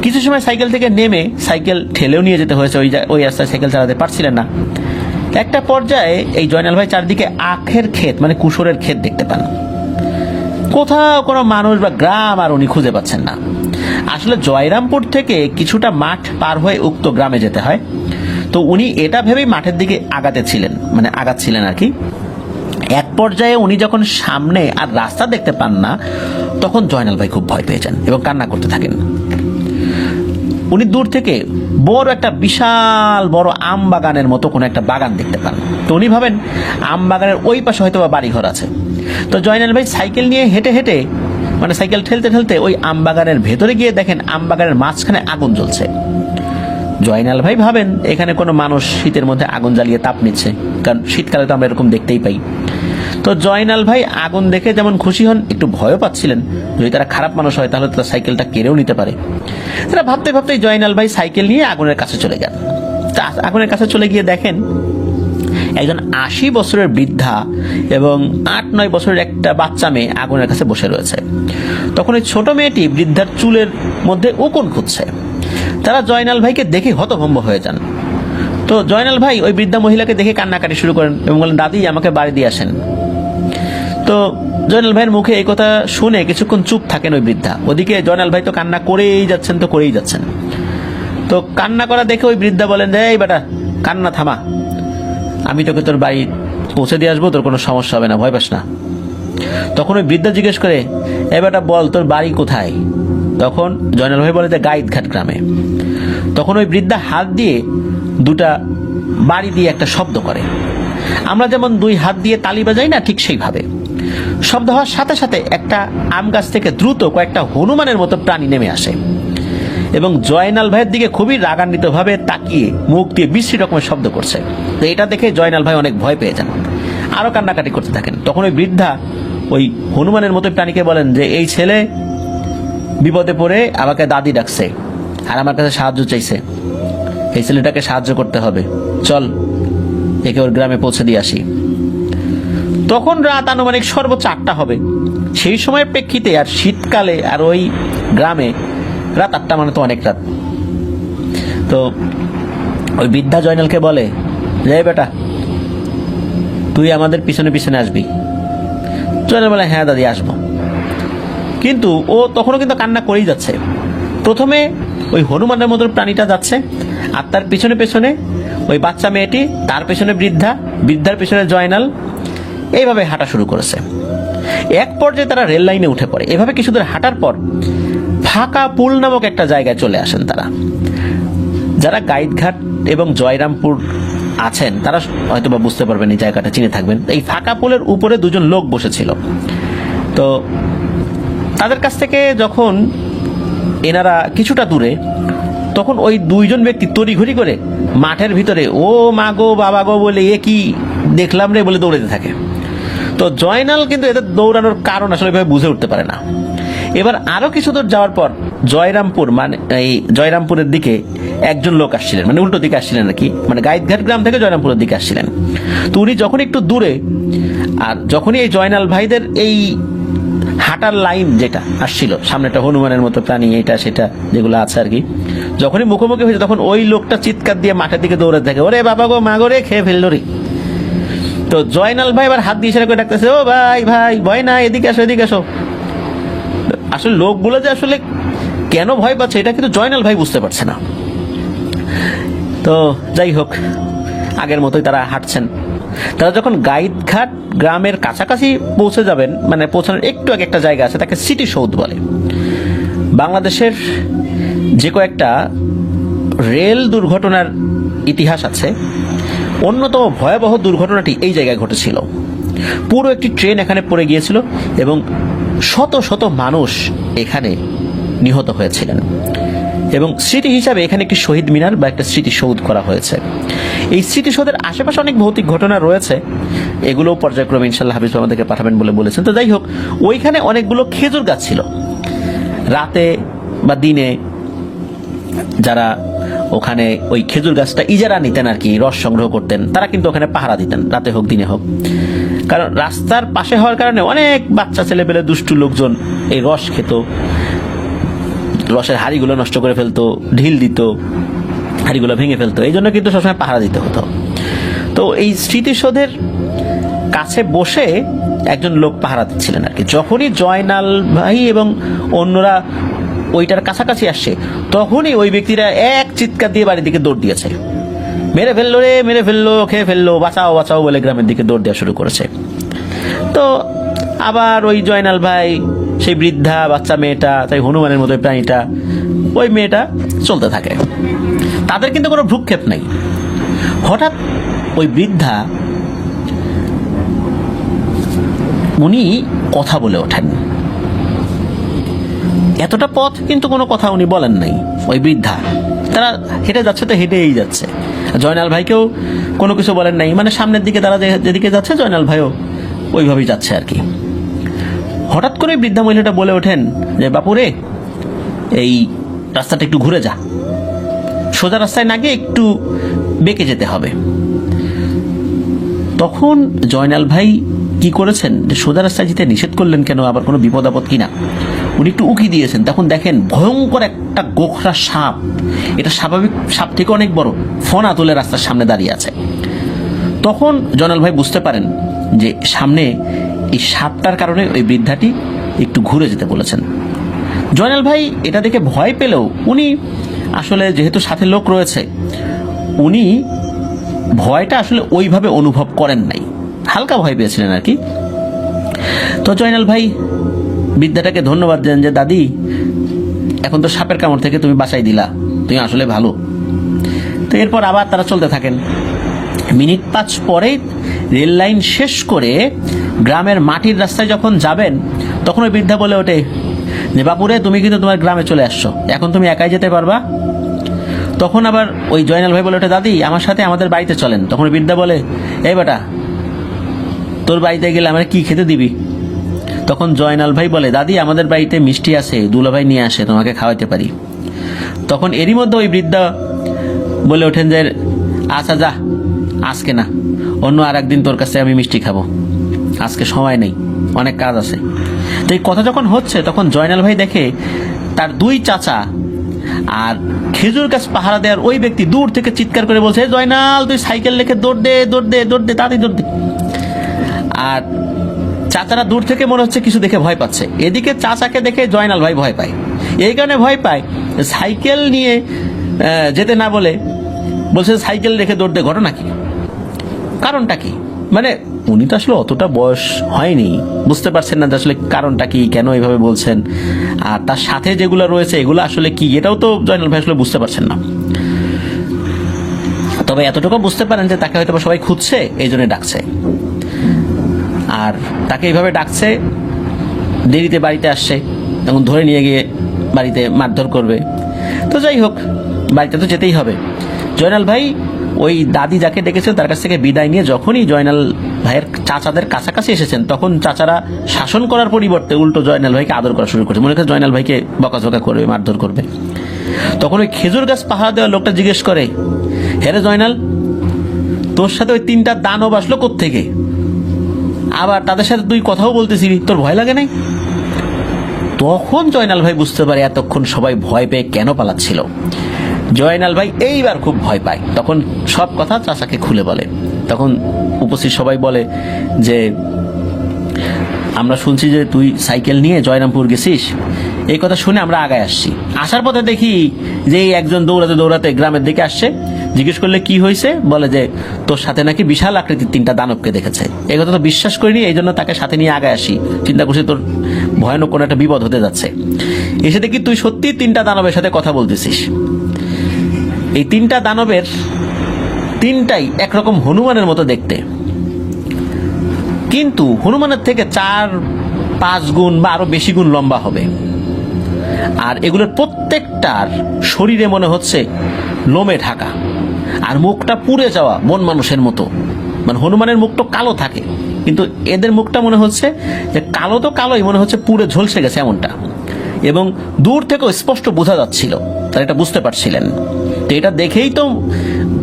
কিছু সময় সাইকেল থেকে নেমে সাইকেল ঠেলেও নিয়ে যেতে হয়েছে, ওই রাস্তায় সাইকেল চালাতে পারছিলেন না। একটা পর্যায়ে এই জয়নাল ভাই চারদিকে আখের ক্ষেত মানে কুশোরের ক্ষেত দেখতে পান। কোথাও কোনো মানুষ বা গ্রাম আর উনি খুঁজে পাচ্ছেন না। আসলে জয়রামপুর থেকে কিছুটা মাঠ পার হয়ে উক্ত গ্রামে যেতে হয়। তো উনি এটা ভেবেই মাঠের দিকে আগাচ্ছিলেন আর কি। এক পর্যায়ে উনি যখন সামনে আর রাস্তা দেখতে পান না তখন জয়নাল ভাই খুব ভয় পেয়ে যান এবং কান্না করতে থাকেন। উনি দূর থেকে বড় একটা বিশাল বড় আম বাগানের মতো কোনো একটা বাগান দেখতে পান। তো উনি ভাবেন আম বাগানের ওই পাশে হয়তো বা বাড়িঘর আছে। তো জয়নাল ভাই সাইকেল নিয়ে হেঁটে হেঁটে সাইকেল ঠেলতে ঠেলতে ওই আম বাগানের ভেতরে গিয়ে দেখেন আম বাগানের মাঝখানে আগুন জ্বলছে। জয়নাল ভাই ভাবেন এখানে কোনো মানুষ শীতের মধ্যে আগুন জ্বালিয়ে তাপ নিচ্ছে, কারণ শীতকালে তো আমরা এরকম দেখতেই পাই। তো জয়নাল ভাই আগুন দেখে যেমন খুশি হন, একটু ভয়ও পাচ্ছিলেন, যদি তারা খারাপ মানুষ হয় তাহলে তার সাইকেলটা কেড়েও নিতে পারে। তারা ভাবতে ভাবতে জয়নাল ভাই সাইকেল নিয়ে আগুনের কাছে চলে যান। তা আগুনের কাছে চলে গিয়ে দেখেন একজন 80 বছরের বৃদ্ধা এবং 8-9 বছরের একটা বাচ্চা মেয়ে আগুনের কাছে বসে রয়েছে। তখন ওই ছোট মেয়েটি বৃদ্ধার চুলের মধ্যে উকুন খুঁজছে। তারা জয়নাল ভাইকে দেখে হতভম্ব হয়ে যান। তো জয়নাল ভাই ওই বৃদ্ধা মহিলাকে দেখে কান্নাকাটি শুরু করেন এবং বলেন, দাদি আমাকে বাড়ি দিয়ে আসেন। তো জয়নাল ভাইয়ের মুখে এই কথা শুনে কিছুক্ষণ চুপ থাকেন ওই বৃদ্ধা। ওদিকে জয়নাল ভাই তো কান্না করেই যাচ্ছেন। তো কান্না করা দেখে ওই বৃদ্ধা বলেন, এই বেটা কান্না থামা, আমি তোকে তোর বাড়ি পৌঁছে দিয়ে আসবো, তোর কোনো সমস্যা হবে না, ভয় পাস না। তখন ওই বৃদ্ধা জিজ্ঞেস করে, এ বেটা বল তোর বাড়ি কোথায়? তখন জয়নাল ভাই বলে যে গাইডঘাট গ্রামে। তখন ওই বৃদ্ধা হাত দিয়ে দুটা বাড়ি দিয়ে একটা শব্দ করে। আমরা যেমন 2 হাত দিয়ে তালি বাজাই না, ঠিক সেইভাবে শব্দ হওয়ার সাথে সাথে একটা আম গাছ থেকে দ্রুত কয়েকটা হনুমানের মতো প্রাণী নেমে আসে এবং জয়নাল ভাইয়ের দিকে খুবই রাগান্বিতভাবে তাকিয়ে মুখ দিয়ে বিশ্রী রকমের শব্দ করছে। তো এটা দেখে জয়নাল ভাই অনেক ভয় পেয়ে যান, আরো কান্নাকাটি করতে থাকেন। তখন ওই বৃদ্ধা ওই হনুমানের মতো প্রাণীকে বলেন যে এই ছেলে বিপদে পড়ে আমাকে দাদি ডাকছে আর আমার কাছে সাহায্য চাইছে, এই ছেলেটাকে সাহায্য করতে হবে, চল একে ওর গ্রামে পৌঁছে দিয়ে আসি। তখন রাত আনুমানিক সর্বোচ্চ 8টা হবে। সেই সময়ের প্রেক্ষিতে আর শীতকালে আর ওই গ্রামে রাত 8টা মানে তো অনেক রাত। তো ওই বৃদ্ধা জয়নালকে বলে, যাই বেটা তুই আমাদের পিছনে পিছনে আসবি। জয়নাল বলে, হ্যাঁ দাদি আসবো। কিন্তু ও তখনও কিন্তু কান্না করেই যাচ্ছে। প্রথমে ওই হনুমানের মতো প্রাণীটা যাচ্ছে আর তার পিছনে পেছনে ওই বাচ্চা মেয়েটি, তার পেছনে বৃদ্ধা, বৃদ্ধার পেছনে জয়নাল, এইভাবে হাঁটা শুরু করেছে। এক পর্যায়ে তারা রেল লাইনে উঠে পড়ে। এভাবে কিছুদূর হাঁটার পর ফাঁকা পুল নামক একটা জায়গায় চলে আসেন তারা। যারা গাইডঘাট এবং জয়রামপুর আছেন তারা হয়তো বা বুঝতে পারবেন, এই জায়গাটা চিনে থাকবেন। এই ফাঁকা পুলের উপরে দুজন লোক বসেছিল। তো তাদের কাছ থেকে যখন এনারা কিছুটা দূরে, তখন ওই দুইজন ব্যক্তি তড়িঘড়ি করে মাঠের ভিতরে ও মা গো বাবা গো বলে এ কি দেখলাম রে বলে দৌড়াতে থাকে। তো জয়নাল কিন্তু এদের দৌড়ানোর কারণ আসলে এভাবে বুঝে উঠতে পারে না। এবার আরো কিছু দূর যাওয়ার পর জয়রামপুর মানে এই জয়রামপুরের দিকে একজন লোক আসছিলেন, মানে উল্টো দিকে আসছিলেন আর কি, মানে গাইডঘাট গ্রাম থেকে জয়রামপুরের দিকে আসছিলেন। তো উনি যখন একটু দূরে, আর যখনই এই জয়নাল ভাইদের এই হাঁটার লাইন যেটা আসছিল, সামনেটা হনুমানের মতো প্রাণী এটা সেটা যেগুলো আছে আর কি, যখনই মুখোমুখি হয়েছে তখন ওই লোকটা চিৎকার দিয়ে মাঠের দিকে দৌড়াতে থাকে, ওরে বাবা গো মা গো রে খেয়ে ফেললো রে। তো জয়নাল ভাই এবার হাত দিয়ে ইশারা করে ডাকতেছে, ও ভাই ভাই ভয় না, এদিকে আসো এদিকে আসো। আসলে লোকগুলো যে আসলে কেন ভয় পাচ্ছে এটা কিন্তু জয়নাল ভাই বুঝতে পারছে না। তো যাই হোক, আগের মতোই তারা হাঁটছেন। তারা যখন গাইডঘাট গ্রামের কাছাকাছি পৌঁছে যাবেন, মানে পৌঁছানোর একটু আগে একটা জায়গা আছে, তাকে স্মৃতিসৌধ বলে। বাংলাদেশের যে কয়েকটা রেল দুর্ঘটনার ইতিহাস আছে, অন্যতম ভয়াবহ দুর্ঘটনাটি এই জায়গায় ঘটেছিল। পুরো একটি ট্রেন এখানে পড়ে গিয়েছিল এবং শত শত মানুষ এখানে নিহত হয়েছিলেন। এবং স্মৃতি হিসাবে এখানে একটি শহীদ মিনার বা একটা স্মৃতিসৌধ করা হয়েছে। এই স্মৃতিসৌধের আশেপাশে অনেক ভৌতিক ঘটনা রয়েছে, এগুলো পর্যায়ক্রমে ইনশাল্লাহ হাফিজ আমাদেরকে পাঠাবেন বলে বলেছেন। তো যাই হোক, ওইখানে অনেকগুলো খেজুর গাছ ছিল। রাতে বা দিনে যারা ওখানে ওই খেজুর গাছটা ইজারা নিতেন আর কি, রস সংগ্রহ করতেন, তারা কিন্তু ওখানে পাহারা দিতেন, রাতে হোক দিনে হোক। কারণ রাস্তার পাশে হওয়ার কারণে অনেক বাচ্চা ছেলেপেলে দুষ্টু লোকজন এই রস খেত, রসের হাড়িগুলো নষ্ট করে ফেলতো, ঢিল দিত, হাড়িগুলো ভেঙে ফেলতো, এই জন্য কিন্তু সবসময় পাহারা দিতে হতো। তো এই স্মৃতিসৌধের কাছে বসে একজন লোক পাহারা দিচ্ছিলেন আর কি। যখনই জয়নাল ভাই এবং অন্যরা ওইটার কাছাকাছি আসছে, তখনই ওই ব্যক্তিরা এক চিৎকার দিয়ে বাড়ির দিকে দৌড় দিয়েছে, মেরে ফেললো রে, মেরে ফেললো, খেয়ে ফেললো, বাঁচাও বাঁচাও বলে গ্রামের দিকে দৌড় দেওয়া শুরু করেছে। তো আবার ওই জয়নাল ভাই, সেই বৃদ্ধা, বাচ্চা মেয়েটা, তাই হনুমানের মতো প্রাণীটা, ওই মেয়েটা চলতে থাকে। তাদের কিন্তু কোনো ভ্রুক্ষেপ নাই। হঠাৎ ওই বৃদ্ধা উনি কথা বলে ওঠেন। এতটা পথ কিন্তু কোনো কথা উনি বলেন নাই ওই বৃদ্ধা। তারা হেঁটে যাচ্ছে তো হেঁটেই যাচ্ছে, জয়নাল ভাইকেও কোনো কিছু বলেন নাই, মানে সামনের দিকে তারা যেদিকে যাচ্ছে জয়নাল ভাইও ওইভাবেই যাচ্ছে আর কি। হঠাৎ করে বৃদ্ধা মহিলাটা বলে ওঠেন যে, বাপুরে এই রাস্তাটা একটু ঘুরে যা, সোজা রাস্তায় না গিয়ে একটু বেঁকে যেতে হবে। তখন জয়নাল ভাই কি করেছেন, যে সোজা রাস্তায় যেতে নিষেধ করলেন কেন, আবার কোনো বিপদ আপদ কিনা, উনি একটু উকি দিয়েছেন। তখন দেখেন ভয়ঙ্কর একটা গোখরা সাপ, এটা স্বাভাবিক সাপ থেকে অনেক বড়, ফনা তুলে রাস্তার সামনে দাঁড়িয়ে আছে। তখন জয়নাল ভাই বুঝতে পারেন যে সামনে এই সাপটার কারণে ওই বৃদ্ধাটি একটু ঘুরে যেতে বলেছেন। জয়নাল ভাই এটা দেখে ভয় পেলেও উনি আসলে যেহেতু সাথে লোক রয়েছে, উনি ভয়টা আসলে ওইভাবে অনুভব করেন নাই, হালকা ভয় পেয়েছিলেন আর কি। তো জয়নাল ভাই বৃদ্ধাটাকে ধন্যবাদ দেন যে, দাদি এখন তো সাপের কামড় থেকে তুমি বাঁচাই দিলা, তুমি আসলে ভালো। তো এরপর আবার তারা চলতে থাকেন। মিনিট 5 পরে রেল লাইন শেষ করে গ্রামের মাটির রাস্তায় যখন যাবেন, তখন ওই বৃদ্ধা বলে ওঠে, যে বাপুরে তুমি কিন্তু তোমার গ্রামে চলে আসছো, এখন তুমি একাই যেতে পারবা? তখন আবার ওই জয়নাল ভাই বলে ওঠে, দাদি আমার সাথে আমাদের বাড়িতে চলেন। তখন বৃদ্ধা বলে, এই বেটা তোর বাড়িতে গেলে আমার কি খেতে দিবি? তখন জয়নাল ভাই বলে, দাদি আমাদের বাড়িতে মিষ্টি আছে, দুলাভাই নিয়ে আসে, তোমাকে খাওয়াইতে পারি। তখন এরই মধ্যে ওই বৃদ্ধা বলে ওঠেন যে আচ্ছা যা, আজকে না, অন্য আর একদিন তোর কাছে আমি মিষ্টি খাবো, আজকে সময় নেই, অনেক কাজ আছে। তো এই কথা যখন হচ্ছে তখন জয়নাল ভাই দেখে তার দুই চাচা আর খেজুর গাছ পাহারা দেওয়ার ওই ব্যক্তি দূর থেকে চিৎকার করে বলছে, জয়নাল তুই সাইকেল রেখে দৌড় দে দৌড় দে দৌড় দে, তাড়াতাড়ি দৌড় দে। আর চাচারা দূর থেকে মনে হচ্ছে কিছু দেখে ভয় পাচ্ছে, এদিকে চাচাকে দেখে জয়নাল ভাই ভয় পায়। এই কারণে ভয় পায়, সাইকেল নিয়ে যেতে না বলে বলছে সাইকেল রেখে দৌড় দে। ঘটনা কি, কারণটা কি? মানে উনি তো আসলে অতটা বয়স হয়নি, বুঝতে পারছেন না যে আসলে কারণটা কি, কেন এইভাবে বলছেন, আর তার সাথে যেগুলো রয়েছে এগুলো আসলে কি, এটাও তো জয়নাল ভাই আসলে বুঝতে পারছেন না। তবে এতটুকু বুঝতে পারেন যে তাকে হয়তো সবাই খুঁজছে, এই জন্য ডাকছে, আর তাকে এইভাবে ডাকছে, দেরিতে বাড়িতে আসছে, তখন ধরে নিয়ে গিয়ে বাড়িতে মারধর করবে। তো যাই হোক, বাড়িতে তো যেতেই হবে। জয়নাল ভাই ওই দাদি যাকে ডেকেছিল তার কাছ থেকে বিদায় নিয়ে যখনই জয়নাল ভাইয়ের চাচাদের কাছাকাছি এসেছেন, তখন চাচারা শাসন করার পরিবর্তে উল্টো জয়নাল ভাইকে আদর করা শুরু করছে, মনে হচ্ছে জয়নাল ভাইকে বকাঝকা করবে, মারধর করবে। তখন ওই খেজুর গাছ পাহারা দেওয়া লোকটা জিজ্ঞেস করে, হ্যাঁ জয়নাল, তোর সাথে ওই 3টা দানব আসলো কোত্থেকে? আবার তাদের সাথে তুই কথাও বলতেছিলি, তোর ভয় লাগে নাই? তখন জয়নাল ভাই বুঝতে পারে এতক্ষণ সবাই ভয় পেয়ে কেন পালাচ্ছিল। জয়নাল ভাই এইবার খুব ভয় পায়, তখন সব কথা চাচাকে খুলে বলে। তখন উপস্থিত সবাই বলে যে আমরা শুনছি যে তুই সাইকেল নিয়ে জয়রামপুর গেছিস, এই কথা শুনে আমরা আগায় আসছি। আসার পথে দেখি যে একজন দৌড়াতে দৌড়াতে গ্রামের দিকে আসছে, জিজ্ঞেস করলে কি হয়েছে, বলে যে তোর সাথে নাকি বিশাল আকৃতির 3টা দানবকে দেখেছে। এই কথা তো বিশ্বাস করিনি, এই জন্য তাকে সাথে নিয়ে আগায় আসি, চিন্তা করছি তোর ভয়ানক কোনো একটা বিপদ হতে যাচ্ছে। এসে দেখি তুই সত্যি 3টা দানবের সাথে কথা বলতেছিস। এই 3টা দানবের 3টাই একরকম হনুমানের মতো দেখতে, কিন্তু হনুমানের থেকে 4-5 গুণ বা আরো বেশি গুণ লম্বা হবে। আর এগুলোর প্রত্যেকটার শরীরে মনে হচ্ছে লোমে ঢাকা, আর মুখটা পুড়ে যাওয়া বন মানুষের মতো। মানে হনুমানের মুখটা কালো থাকে, কিন্তু এদের মুখটা মনে হচ্ছে যে কালো তো কালোই, মনে হচ্ছে পুড়ে ঝলসে গেছে এমনটা। এবং দূর থেকেও স্পষ্ট বোঝা যাচ্ছিল, তারা এটা বুঝতে পারছিলেন। তো এটা দেখেই তো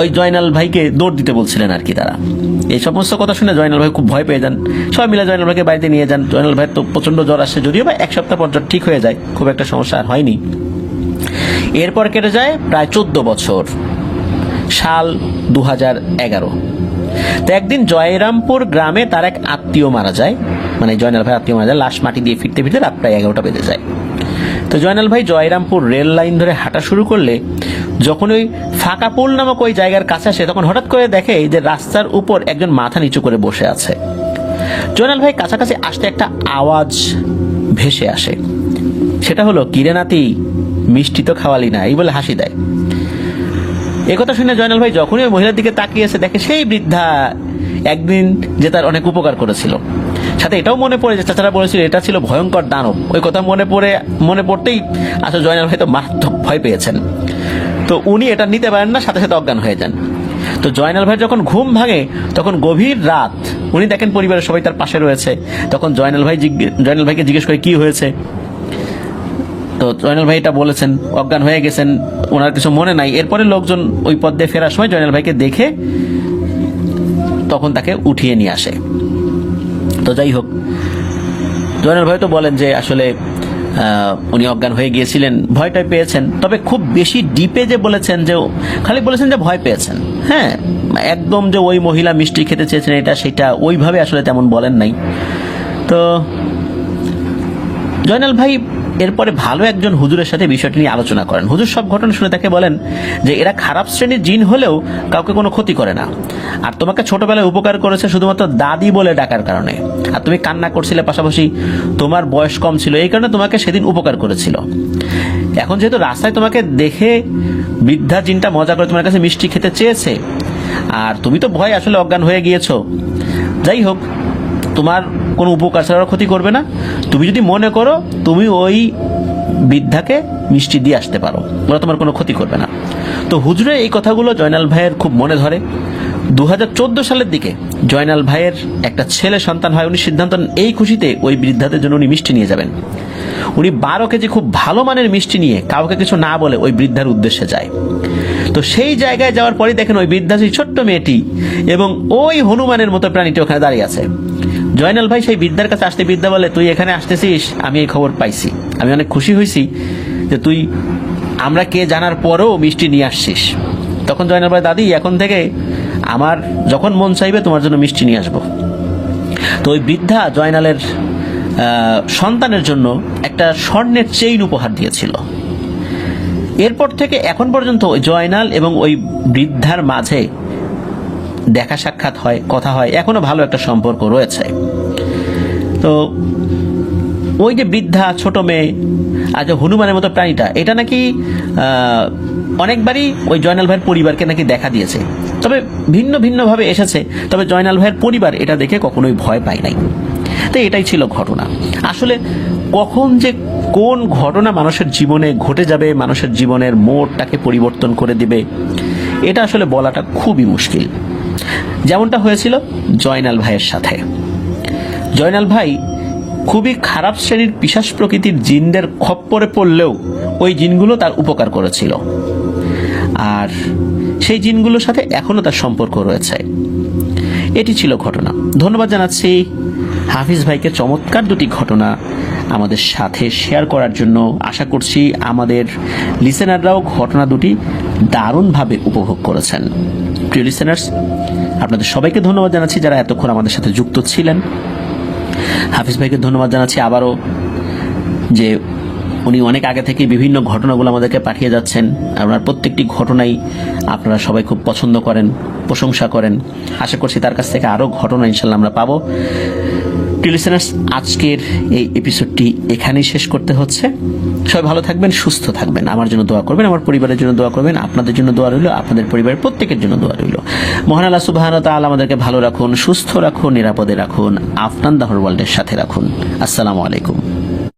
ওই জয়নাল ভাইকে দৌড় দিতে বলছিলেন আর কি তারা। এই সমস্ত কথা শুনে জয়নাল ভাই খুব ভয় পেয়ে যান। সবাই মিলে জয়নাল ভাইকে বাড়িতে নিয়ে যান। জয়নাল ভাইয়ের তো প্রচন্ড জ্বর আসে, যদিও বা 1 সপ্তাহ পর জ্বর ঠিক হয়ে যায়, খুব একটা সমস্যা আর হয়নি। এরপর কেটে যায় প্রায় 14 বছর, সাল 2011। তো একদিন জয়রামপুর গ্রামে তার এক আত্মীয় মারা যায়, মানে জয়নাল ভাই আত্মীয় মারা যায়, লাশ মাটি দিয়ে ফিরতে ফিরতে রাত প্রায় 11টা বেজে যায়। তো জয়নাল ভাই জয়রামপুর রেল লাইন ধরে হাঁটা শুরু করলে যখন ওই ফাঁকা পুল নামক ওই জায়গার কাছে আসে, তখন হঠাৎ করে দেখে যে রাস্তার উপর একজন মাথা নিচু করে বসে আছে। জয়নাল ভাই কাছাকাছি আসতে একটা আওয়াজ ভেসে আসে, সেটা হলো, কিরে নাতি, মিষ্টি তো খাওয়ালি না, এই বলে হাসি দেয়। একথা শুনে জয়নাল ভাই যখনই ওই মহিলার দিকে তাকিয়েছে, দেখে সেই বৃদ্ধা একদিন যে তার অনেক উপকার করেছিল। সাথে এটাও মনে পড়ে যে চাচারা বলেছিল এটা ছিল ভয়ঙ্কর দানব। ওই কথা মনে পড়তেই আসলে জয়নাল ভাই তো মারাত্মক ভয় পেয়েছেন। তো উনি এটা নিতে পারেন না, সাথে সাথে অজ্ঞান হয়ে যান। তো জয়নাল ভাই যখন ঘুম ভাঙে, তখন গভীর রাত, উনি দেখেন পরিবারের সবাই তার পাশে রয়েছে। তখন জয়নাল ভাইকে জিজ্ঞেস করে কি হয়েছে। তো জয়নাল ভাই এটা বলেছেন, অজ্ঞান হয়ে গেছেন, ওনার কিছু মনে নাই। এরপরে লোকজন ওই পথ দিয়ে ফেরার সময় জয়নাল ভাইকে দেখে তখন তাকে উঠিয়ে নিয়ে আসে। তো যাই হোক, জয়নাল ভাই তো বলেন যে আসলে উনি অজ্ঞান হয়ে গিয়েছিলেন, ভয়টাই পেয়েছেন। তবে খুব বেশি ডিপে যে বলেছেন, যে খালি বলেছেন যে ভয় পেয়েছেন, হ্যাঁ, একদম যে ওই মহিলা মিষ্টি খেতে চেয়েছেন এটা সেটা ওইভাবে আসলে তেমন বলেন নাই। তো জয়নাল ভাই এরপরে ভালো একজন হুজুরের সাথে বিষয়টি নিয়ে আলোচনা করেন। হুজুর সব ঘটনা শুনে তাকে বলেন যে এরা খারাপ শ্রেণীর জিন হলেও কাউকে কোনো ক্ষতি করে না, আর তোমাকে ছোটবেলায় উপকার করেছে শুধুমাত্র দাদি বলে ডাকার কারণে। আর তুমি কান্না করছিলে, পাশাপাশি তোমার বয়স কম ছিল, এই কারণে তোমাকে সেদিন উপকার করেছিল। এখন যেহেতু রাস্তায় তোমাকে দেখে বৃদ্ধা জিনটা মজা করে তোমার কাছে মিষ্টি খেতে চেয়েছে, আর তুমি তো ভয় আসলে অজ্ঞান হয়ে গিয়েছো, যাই হোক, তোমার কোনো উপকার ছাড়া ক্ষতি করবে না। তুমি যদি মনে করো তুমি ওই বৃদ্ধাকে মিষ্টি দিয়ে আসতে পারো, ওরা তোমার কোনো ক্ষতি করবে না। তো হুজুরের এই কথাগুলো জয়নাল ভাইয়ের খুব মনে ধরে। 2014 সালের দিকে জয়নাল ভাইয়ের একটা ছেলে সন্তান হয়। উনি সিদ্ধান্ত নেন এই খুশিতে ওই বৃদ্ধাদের জন্য উনি মিষ্টি নিয়ে যাবেন। উনি 12 কেজি খুব ভালো মানের মিষ্টি নিয়ে কাউকে কিছু না বলে ওই বৃদ্ধার উদ্দেশ্যে যায়। তো সেই জায়গায় যাওয়ার পরে দেখেন ওই বৃদ্ধা, সেই ছোট্ট মেয়েটি এবং ওই হনুমানের মতো প্রাণীটি ওখানে দাঁড়িয়ে আছে। জয়নাল ভাই সেই বৃদ্ধার কাছে আসতে, বৃদ্ধা বলে, তুই এখানে আসতেছিস, আমি এই খবর পাইছি, আমি অনেক খুশি হয়েছি যে তুই আমরা কে জানার পরেও মিষ্টি নিয়ে আসছিস। তখন জয়নাল ভাই, দাদি এখন থেকে আমার যখন মন চাইবে তোমার জন্য মিষ্টি নিয়ে আসবো। তো ওই বৃদ্ধা জয়নালের সন্তানের জন্য একটা স্বর্ণের চেইন উপহার দিয়েছিল। এরপর থেকে এখন পর্যন্ত জয়নাল এবং ওই বৃদ্ধার মাঝে দেখা সাক্ষাৎ হয়, কথা হয়, এখনো ভালো একটা সম্পর্ক রয়েছে। তো ওই যে বৃদ্ধা ছোট মেয়ে আর যে হনুমানের মতো প্রাণীটা, এটা নাকি অনেকবারই ওই জয়নাল ভাইয়ের পরিবারকে নাকি দেখা দিয়েছে, তবে ভিন্ন ভিন্নভাবে এসেছে। তবে জয়নাল ভাইয়ের পরিবার এটা দেখে কখনোই ভয় পায় নাই। তো এটাই ছিল ঘটনা। আসলে কখন যে কোন ঘটনা মানুষের জীবনে ঘটে যাবে, মানুষের জীবনের মোড়টাকে পরিবর্তন করে দিবে, এটা আসলে বলাটা খুবই মুশকিল। যেমনটা হয়েছিল জয়নাল ভাইয়ের সাথে। জয়নাল ভাই খুবই খারাপ শ্রেণীর পিশাচ প্রকৃতির জিনদের খপ্পরে পড়লেও ওই জিনগুলো তার উপকার করেছিল, আর সেই জিনগুলোর সাথে এখনো তার সম্পর্ক রয়েছে। এটি ছিল ঘটনা। ধন্যবাদ জানাচ্ছি হাফিজ ভাইকে চমৎকার দুটি ঘটনা আমাদের সাথে শেয়ার করার জন্য। আশা করছি আমাদের লিসেনাররাও ঘটনা দুটি দারুণভাবে উপভোগ করেছেন। প্রিয় লিসেনার্স, আপনাদের সবাইকে ধন্যবাদ জানাচ্ছি যারা এতক্ষণ আমাদের সাথে যুক্ত ছিলেন। হাফিজ ভাইকে ধন্যবাদ জানাচ্ছি আবারও যে উনি অনেক আগে থেকে বিভিন্ন ঘটনাগুলো আমাদেরকে পাঠিয়ে যাচ্ছেন। আপনার প্রত্যেকটি ঘটনাই আপনারা সবাই খুব পছন্দ করেন, প্রশংসা করেন। আশা করছি তার কাছ থেকে আরও ঘটনা ইনশাল্লাহ আমরা পাবো। প্রিয় লিসেনার্স, আজকের এই এপিসোডটি এখানেই শেষ করতে হচ্ছে। সবাই ভালো থাকবেন, সুস্থ থাকবেন, আমার জন্য দোয়া করবেন, আমার পরিবারের জন্য দোয়া করবেন, আপনাদের জন্য দোয়া রইল, আপনাদের পরিবারের প্রত্যেকের জন্য দোয়া রইল। মহান আল্লাহ সুবহানাহু ওয়া তাআলা আমাদেরকে ভালো রাখুন, সুস্থ রাখুন, নিরাপদে রাখুন, আফনান দাহর ওয়ার্ল্ডের সাথে রাখুন। আসসালামু আলাইকুম।